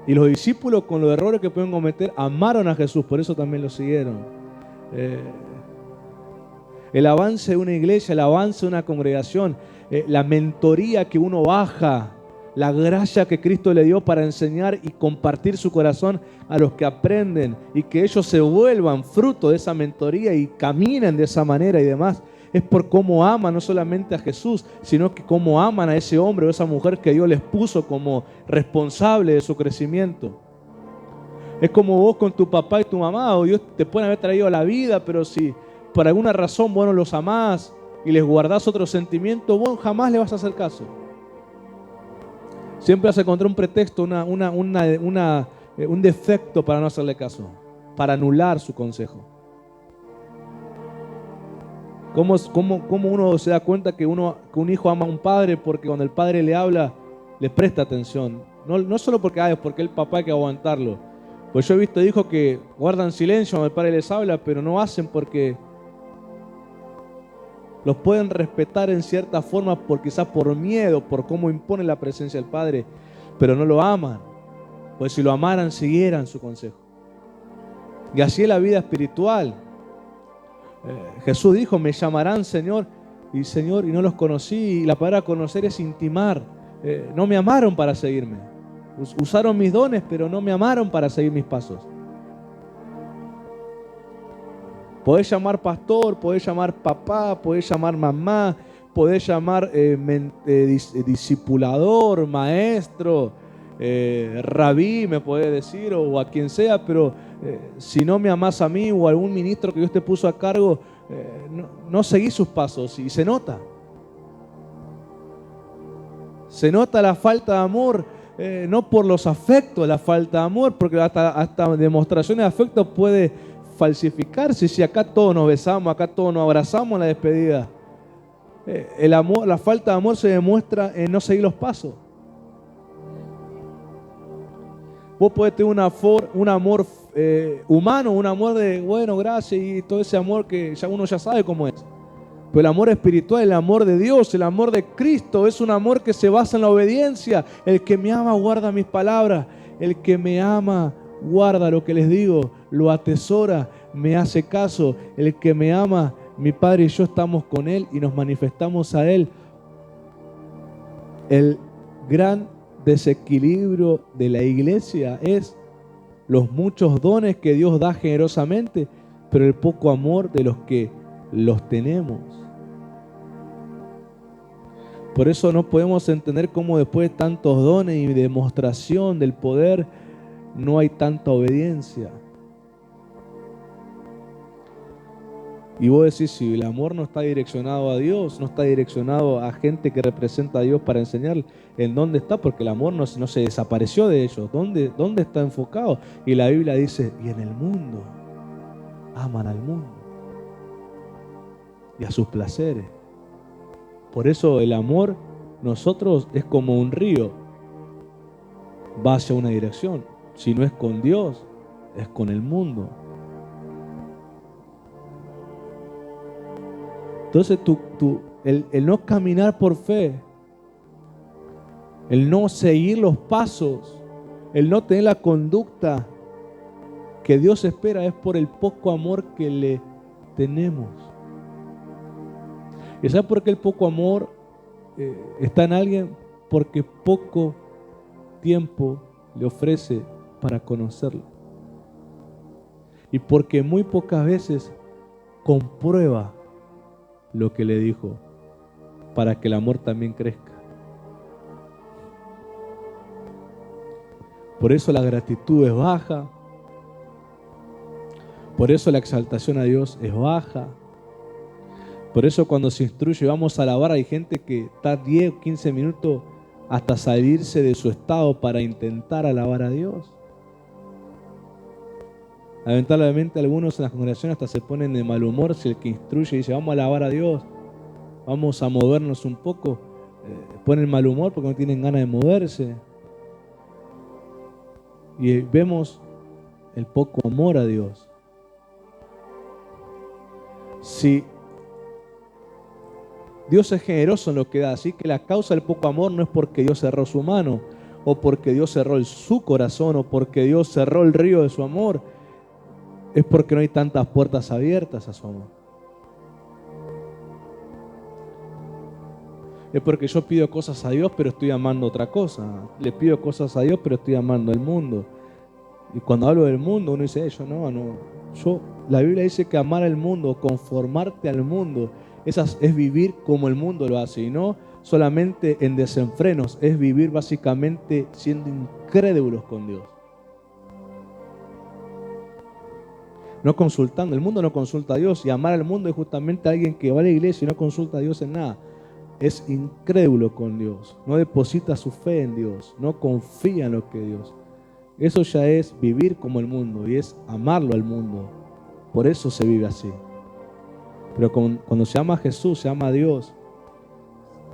Speaker 1: Y los discípulos, con los errores que pueden cometer, amaron a Jesús, por eso también lo siguieron. El avance de una iglesia, el avance de una congregación, la mentoría que uno baja, la gracia que Cristo le dio para enseñar y compartir su corazón a los que aprenden y que ellos se vuelvan fruto de esa mentoría y caminen de esa manera y demás, es por cómo aman no solamente a Jesús, sino que cómo aman a ese hombre o esa mujer que Dios les puso como responsable de su crecimiento. Es como vos con tu papá y tu mamá, o Dios te puede haber traído a la vida, pero si por alguna razón vos no los amás y les guardás otro sentimiento, vos jamás le vas a hacer caso. Siempre vas a encontrar un pretexto, un defecto para no hacerle caso, para anular su consejo. ¿Cómo uno se da cuenta que un hijo ama a un padre? Porque cuando el padre le habla, le presta atención. No solo porque es porque el papá hay que aguantarlo. Pues yo he visto hijos que guardan silencio cuando el padre les habla, pero no hacen porque los pueden respetar en cierta forma, quizás por miedo, por cómo impone la presencia del Padre, pero no lo aman. Pues si lo amaran, siguieran su consejo. Y así es la vida espiritual. Jesús dijo, me llamarán Señor, y no los conocí. Y la palabra conocer es intimar. No me amaron para seguirme. Usaron mis dones, pero no me amaron para seguir mis pasos. Podés llamar pastor, podés llamar papá, podés llamar mamá, podés llamar discipulador, maestro, rabí, me podés decir, o a quien sea, pero si no me amás a mí o a algún ministro que Dios te puso a cargo, no seguís sus pasos y se nota. Se nota la falta de amor, no por los afectos, la falta de amor, porque hasta demostraciones de afecto puede falsificarse. Si acá todos nos besamos, acá todos nos abrazamos en la despedida. El amor, la falta de amor se demuestra en no seguir los pasos. Vos podés tener un amor humano, un amor de, bueno, gracias, y todo ese amor que uno ya sabe cómo es. Pero el amor espiritual, el amor de Dios, el amor de Cristo, es un amor que se basa en la obediencia. El que me ama guarda mis palabras. El que me ama guarda lo que les digo, lo atesora, me hace caso. El que me ama, mi Padre y yo estamos con Él y nos manifestamos a Él. El gran desequilibrio de la iglesia es los muchos dones que Dios da generosamente, pero el poco amor de los que los tenemos. Por eso no podemos entender cómo después de tantos dones y demostración del poder no hay tanta obediencia. Y vos decís, si el amor no está direccionado a Dios, no está direccionado a gente que representa a Dios para enseñar, ¿en dónde está? Porque el amor no se desapareció de ellos. ¿Dónde está enfocado? Y la Biblia dice, y en el mundo, aman al mundo y a sus placeres. Por eso el amor, nosotros, es como un río, va hacia una dirección. Si no es con Dios, es con el mundo. Entonces el no caminar por fe, el no seguir los pasos, el no tener la conducta que Dios espera es por el poco amor que le tenemos. ¿Y sabes por qué el poco amor está en alguien porque poco tiempo le ofrece para conocerlo. Y porque muy pocas veces comprueba lo que le dijo para que el amor también crezca. Por eso la gratitud es baja. Por eso la exaltación a Dios es baja. Por eso cuando se instruye, vamos a alabar, hay gente que está 10 o 15 minutos hasta salirse de su estado para intentar alabar a Dios. Lamentablemente algunos en las congregaciones hasta se ponen de mal humor si el que instruye dice vamos a alabar a Dios, vamos a movernos un poco, ponen mal humor porque no tienen ganas de moverse. Y vemos el poco amor a Dios. Si Dios es generoso en lo que da, así que la causa del poco amor no es porque Dios cerró su mano, o porque Dios cerró su corazón, o porque Dios cerró el río de su amor, es porque no hay tantas puertas abiertas a su amor. Es porque yo pido cosas a Dios, pero estoy amando otra cosa. Le pido cosas a Dios, pero estoy amando el mundo. Y cuando hablo del mundo, uno dice, la Biblia dice que amar al mundo, conformarte al mundo, es vivir como el mundo lo hace, y no solamente en desenfrenos, es vivir básicamente siendo incrédulos con Dios. No consultando, el mundo no consulta a Dios, y amar al mundo es justamente alguien que va a la iglesia y no consulta a Dios en nada. Es incrédulo con Dios, no deposita su fe en Dios, no confía en lo que Dios. Eso ya es vivir como el mundo y es amarlo al mundo. Por eso se vive así. Pero cuando se ama a Jesús, se ama a Dios.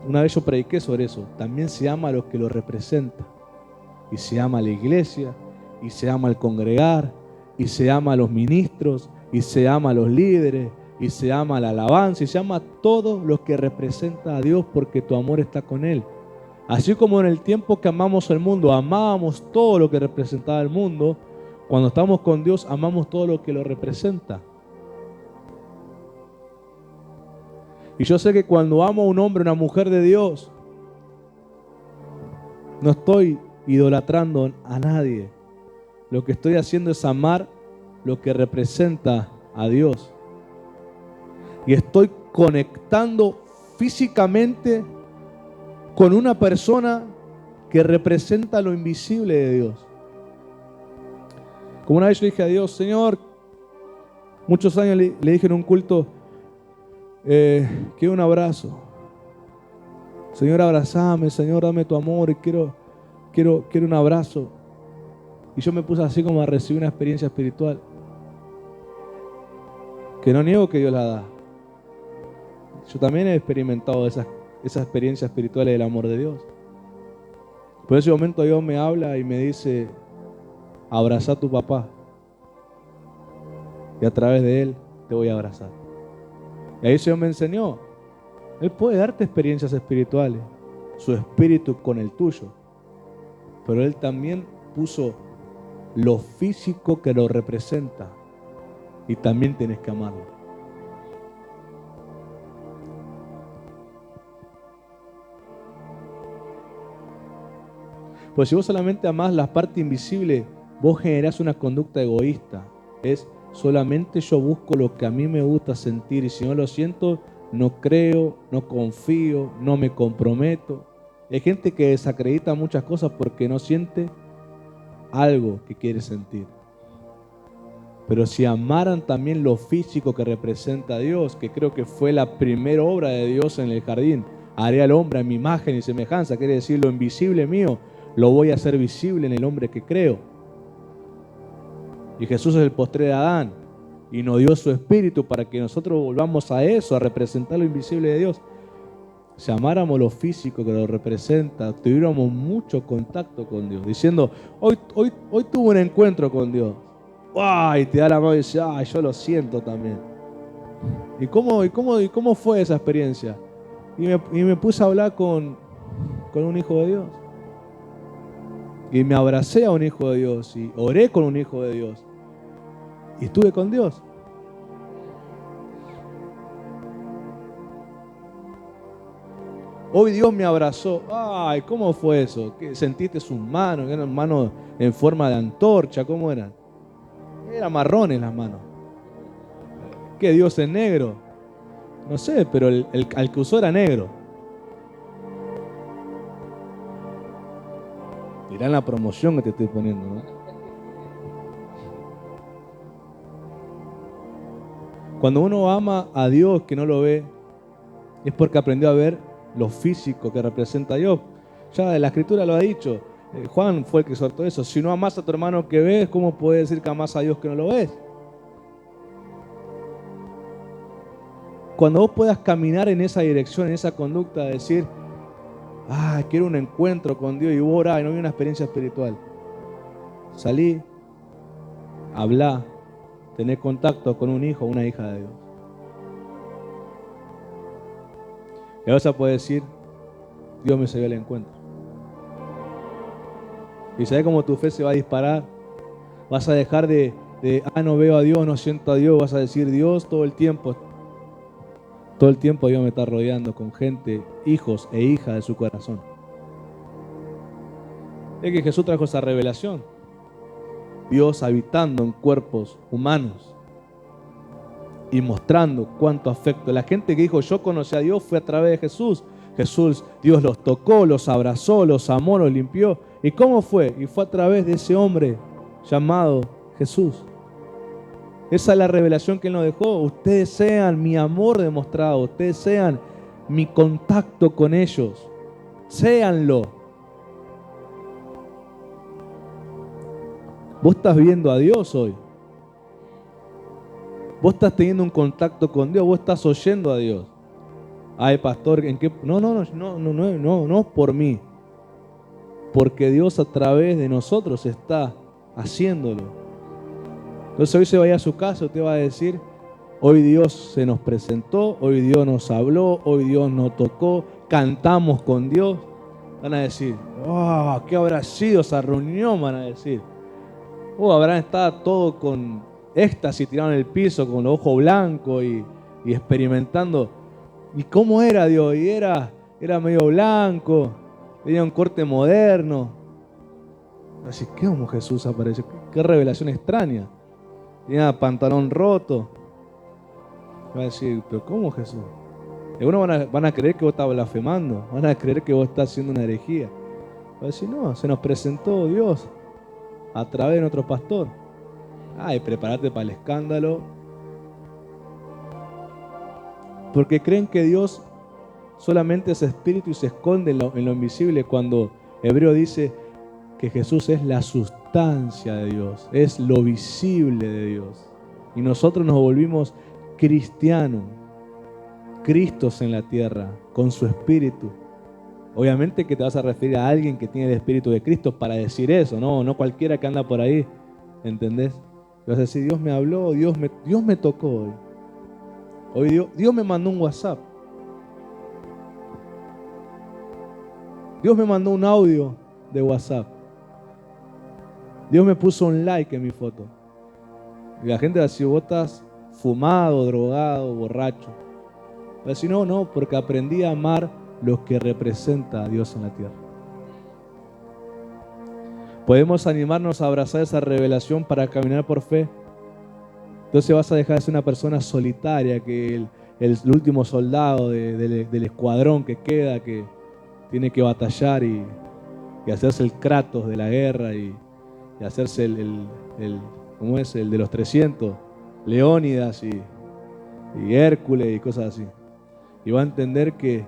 Speaker 1: Una vez yo prediqué sobre eso. También se ama a los que lo representan. Y se ama a la iglesia, y se ama al congregar, y se ama a los ministros, y se ama a los líderes, y se ama a la alabanza, y se ama a todos los que representan a Dios porque tu amor está con Él. Así como en el tiempo que amamos al mundo, amábamos todo lo que representaba el mundo, cuando estamos con Dios, amamos todo lo que lo representa. Y yo sé que cuando amo a un hombre o una mujer de Dios, no estoy idolatrando a nadie. Lo que estoy haciendo es amar lo que representa a Dios. Y estoy conectando físicamente con una persona que representa lo invisible de Dios. Como una vez yo dije a Dios, Señor, muchos años le dije en un culto, quiero un abrazo. Señor, abrazame, Señor, dame tu amor y quiero un abrazo. Y yo me puse así como a recibir una experiencia espiritual. Que no niego que Dios la da. Yo también he experimentado esas experiencias espirituales del amor de Dios. Por ese momento Dios me habla y me dice, abraza a tu papá. Y a través de Él te voy a abrazar. Y ahí el Señor me enseñó. Él puede darte experiencias espirituales, su espíritu con el tuyo. Pero Él también puso lo físico que lo representa. Y también tienes que amarlo. Pues si vos solamente amás la parte invisible, vos generás una conducta egoísta. Es solamente yo busco lo que a mí me gusta sentir y si no lo siento, no creo, no confío, no me comprometo. Hay gente que desacredita muchas cosas porque no siente algo que quiere sentir. Pero si amaran también lo físico que representa a Dios, que creo que fue la primera obra de Dios en el jardín, haré al hombre a mi imagen y semejanza, quiere decir lo invisible mío, lo voy a hacer visible en el hombre que creo. Y Jesús es el postrer de Adán y nos dio su espíritu para que nosotros volvamos a eso, a representar lo invisible de Dios. Si amáramos lo físico que lo representa, tuviéramos mucho contacto con Dios, diciendo, hoy tuve un encuentro con Dios. ¡Ay! Te da la mano y dice, ¡ay! Yo lo siento también. ¿Y cómo fue esa experiencia? Y me puse a hablar con un hijo de Dios. Y me abracé a un hijo de Dios y oré con un hijo de Dios. Y estuve con Dios. Hoy Dios me abrazó. Ay, ¿cómo fue eso? ¿Qué, sentiste sus manos? ¿Eran manos en forma de antorcha? ¿Cómo eran? Eran marrones las manos. ¿Qué, Dios es negro? No sé, pero al que usó era negro. Mirá la promoción que te estoy poniendo, ¿no? Cuando uno ama a Dios que no lo ve, es porque aprendió a ver lo físico que representa a Dios. Ya la Escritura lo ha dicho. Juan fue el que soltó eso. Si no amas a tu hermano que ves, ¿cómo puedes decir que amas a Dios que no lo ves? Cuando vos puedas caminar en esa dirección, en esa conducta, de decir, quiero un encuentro con Dios, y vos orás y no hay una experiencia espiritual. Salí, hablá, tener contacto con un hijo o una hija de Dios. Y vas a poder decir, Dios me salió al encuentro. Y sabes cómo tu fe se va a disparar. Vas a dejar de no veo a Dios, no siento a Dios. Vas a decir, Dios todo el tiempo. Todo el tiempo Dios me está rodeando con gente, hijos e hijas de su corazón. Es que Jesús trajo esa revelación. Dios habitando en cuerpos humanos y mostrando cuánto afecto. La gente que dijo yo conocí a Dios fue a través de Jesús. Dios los tocó, los abrazó, los amó, los limpió. ¿Y cómo fue? Y fue a través de ese hombre llamado Jesús. Esa es la revelación que Él nos dejó. Ustedes sean mi amor demostrado. Ustedes sean mi contacto con ellos. Séanlo. Vos estás viendo a Dios hoy. Vos estás teniendo un contacto con Dios. Vos estás oyendo a Dios. Ay, pastor, ¿en qué? No por mí. Porque Dios a través de nosotros está haciéndolo. Entonces hoy se vaya a su casa, usted va a decir, hoy Dios se nos presentó, hoy Dios nos habló, hoy Dios nos tocó, cantamos con Dios. Van a decir, ¿qué habrá sido esa reunión? Van a decir, habrán estado todo con éxtasis, tirado en el piso, con los ojos blancos y experimentando. ¿Y cómo era Dios? Y era medio blanco, tenía un corte moderno. Así, ¿qué como Jesús apareció? Qué revelación extraña. Tenía pantalón roto. Va a decir, ¿pero cómo Jesús? Algunos van a creer que vos estás blasfemando. Van a creer que vos estás haciendo una herejía. Va a decir, no, se nos presentó Dios a través de nuestro pastor. Y prepárate para el escándalo. Porque creen que Dios solamente es espíritu y se esconde en lo invisible, cuando Hebreo dice que Jesús es la sustancia de Dios, es lo visible de Dios. Y nosotros nos volvimos cristianos, Cristos en la tierra, con su espíritu. Obviamente que te vas a referir a alguien que tiene el espíritu de Cristo para decir eso, no cualquiera que anda por ahí, ¿entendés? Vas a decir, Dios me habló, Dios me tocó hoy. Hoy Dios me mandó un WhatsApp. Dios me mandó un audio de WhatsApp. Dios me puso un like en mi foto. Y la gente va a decir, vos estás fumado, drogado, borracho. Va a decir, no, porque aprendí a amar lo que representa a Dios en la tierra. Podemos animarnos a abrazar esa revelación para caminar por fe. Entonces vas a dejar de ser una persona solitaria, que el último soldado del escuadrón que queda, que tiene que batallar y hacerse el Kratos de la guerra y hacerse ¿cómo es? El de los 300, Leónidas y Hércules y cosas así. Y va a entender que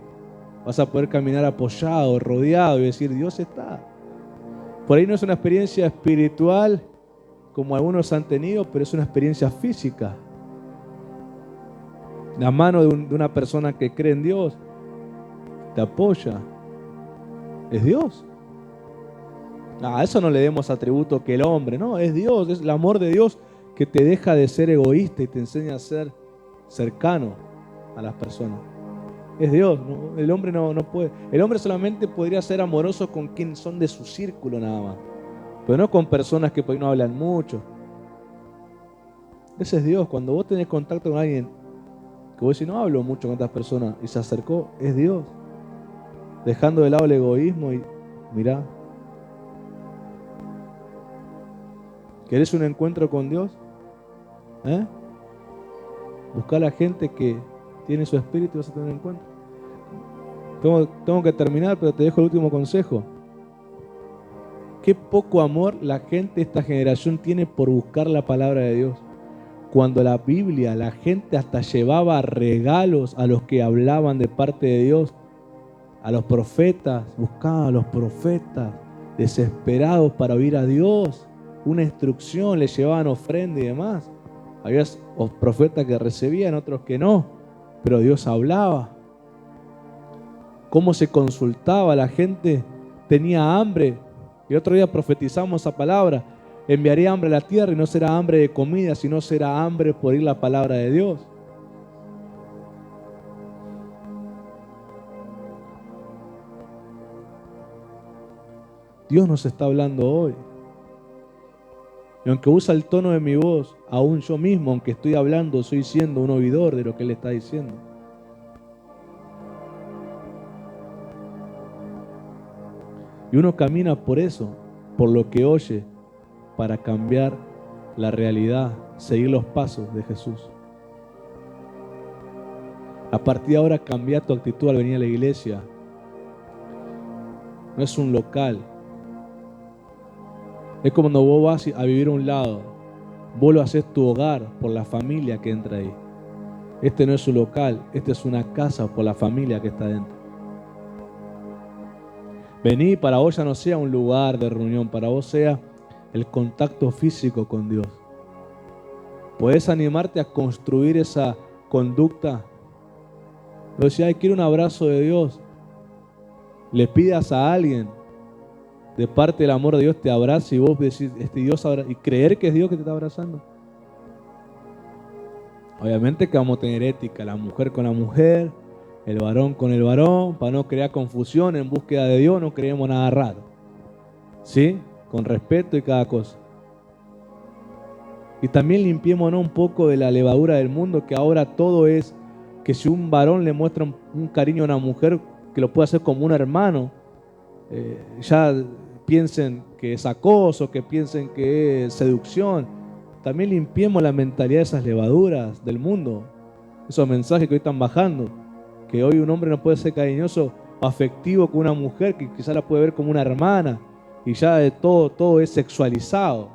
Speaker 1: vas a poder caminar apoyado, rodeado y decir, Dios está. Por ahí no es una experiencia espiritual como algunos han tenido, pero es una experiencia física. La mano de una persona que cree en Dios te apoya. Es Dios. A eso no le demos atributo que el hombre, no, es Dios, es el amor de Dios que te deja de ser egoísta y te enseña a ser cercano a las personas. Es Dios, ¿no? El hombre no puede. El hombre solamente podría ser amoroso con quienes son de su círculo nada más, pero no con personas que por ahí no hablan mucho. Ese es Dios. Cuando vos tenés contacto con alguien que vos decís, no hablo mucho con otras personas, y se acercó, es Dios. dejando de lado el egoísmo y mirá. ¿Querés un encuentro con Dios? Busca a la gente que tiene su espíritu y vas a tener un encuentro. Tengo que terminar, pero te dejo el último consejo. Qué poco amor la gente de esta generación tiene por buscar la palabra de Dios. Cuando la Biblia, la gente hasta llevaba regalos a los que hablaban de parte de Dios, a los profetas, buscaban a los profetas desesperados para oír a Dios, una instrucción, les llevaban ofrenda y demás. Había profetas que recibían, otros que no, pero Dios hablaba. ¿Cómo se consultaba? La gente tenía hambre. Y otro día profetizamos esa palabra: enviaré hambre a la tierra, y no será hambre de comida, sino será hambre por oír la palabra de Dios. Dios nos está hablando hoy. Y aunque usa el tono de mi voz, aún yo mismo, aunque estoy hablando, soy siendo un oidor de lo que Él está diciendo. Y uno camina por eso, por lo que oye, para cambiar la realidad, seguir los pasos de Jesús. A partir de ahora, cambia tu actitud al venir a la iglesia. No es un local. Es como cuando vos vas a vivir a un lado. Vos lo haces tu hogar por la familia que entra ahí. Este no es un local, este es una casa por la familia que está dentro. Vení, para vos ya no sea un lugar de reunión, para vos sea el contacto físico con Dios. Podés animarte a construir esa conducta. Pero si quiero un abrazo de Dios, le pidas a alguien, de parte del amor de Dios te abraza, y vos decís, Dios y creer que es Dios que te está abrazando. Obviamente que vamos a tener ética, la mujer con la mujer, el varón con el varón, para no crear confusión. En búsqueda de Dios no creemos nada raro, ¿sí? Con respeto y cada cosa. Y también limpiémonos un poco de la levadura del mundo, que ahora todo es que si un varón le muestra un cariño a una mujer, que lo puede hacer como un hermano, ya piensen que es acoso, que piensen que es seducción. También limpiemos la mentalidad de esas levaduras del mundo, esos mensajes que hoy están bajando, que hoy un hombre no puede ser cariñoso o afectivo con una mujer que quizás la puede ver como una hermana, y ya todo es sexualizado.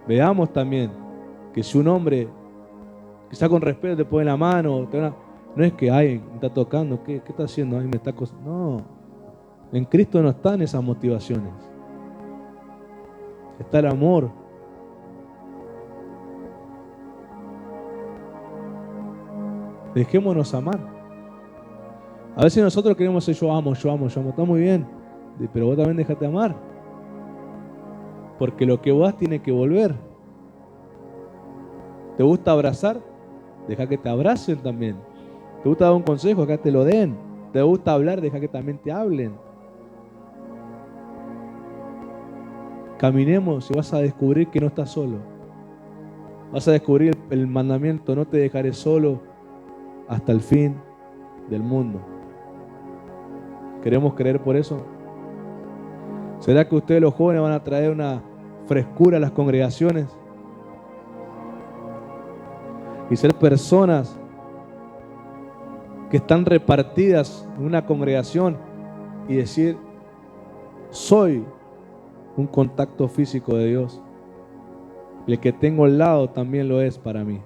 Speaker 1: Veamos también que si un hombre quizás con respeto te pone la mano, no es que me está tocando, ¿qué está haciendo? Me está acosando. No, en Cristo no están esas motivaciones. Está el amor. Dejémonos amar. A veces nosotros queremos ser yo amo. Está muy bien, pero vos también dejate amar. Porque lo que vos das tiene que volver. ¿Te gusta abrazar? Deja que te abracen también. ¿Te gusta dar un consejo? Acá te lo den. ¿Te gusta hablar? Deja que también te hablen. Caminemos y vas a descubrir que no estás solo. Vas a descubrir el mandamiento: no te dejaré solo hasta el fin del mundo. ¿Queremos creer por eso? ¿Será que ustedes, los jóvenes, van a traer una frescura a las congregaciones? Y ser personas que están repartidas en una congregación y decir: soy un contacto físico de Dios. El que tengo al lado también lo es para mí.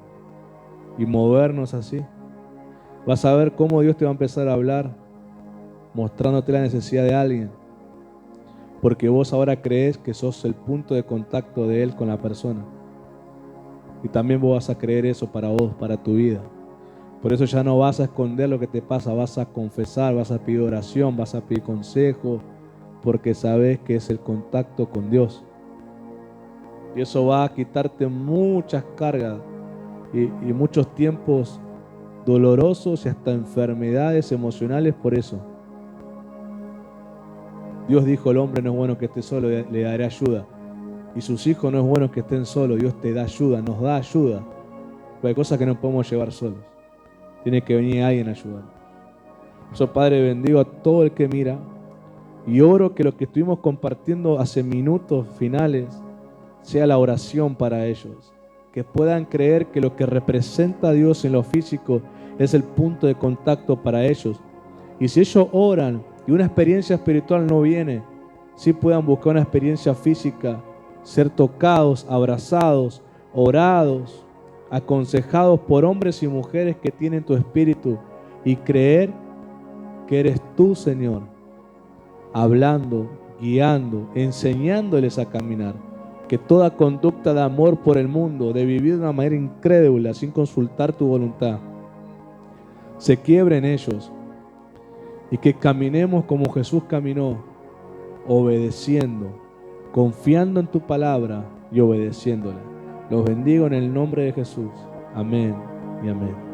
Speaker 1: Y movernos así. Vas a ver cómo Dios te va a empezar a hablar, mostrándote la necesidad de alguien. Porque vos ahora crees que sos el punto de contacto de Él con la persona. Y también vos vas a creer eso para vos, para tu vida. Por eso ya no vas a esconder lo que te pasa, vas a confesar, vas a pedir oración, vas a pedir consejo, porque sabes que es el contacto con Dios. Y eso va a quitarte muchas cargas y muchos tiempos dolorosos y hasta enfermedades emocionales por eso. Dios dijo: el hombre no es bueno que esté solo, le daré ayuda. Y sus hijos no es bueno que estén solos, Dios te da ayuda, nos da ayuda. Pero hay cosas que no podemos llevar solos. Tiene que venir alguien a ayudar. Yo, Padre, bendigo a todo el que mira y oro que lo que estuvimos compartiendo hace minutos finales sea la oración para ellos, que puedan creer que lo que representa a Dios en lo físico es el punto de contacto para ellos. Y si ellos oran y una experiencia espiritual no viene, sí puedan buscar una experiencia física, ser tocados, abrazados, orados, aconsejados por hombres y mujeres que tienen tu espíritu y creer que eres tú, Señor, hablando, guiando, enseñándoles a caminar. Que toda conducta de amor por el mundo, de vivir de una manera incrédula, sin consultar tu voluntad, se quiebre en ellos y que caminemos como Jesús caminó, obedeciendo, confiando en tu palabra y obedeciéndola. Los bendigo en el nombre de Jesús. Amén y amén.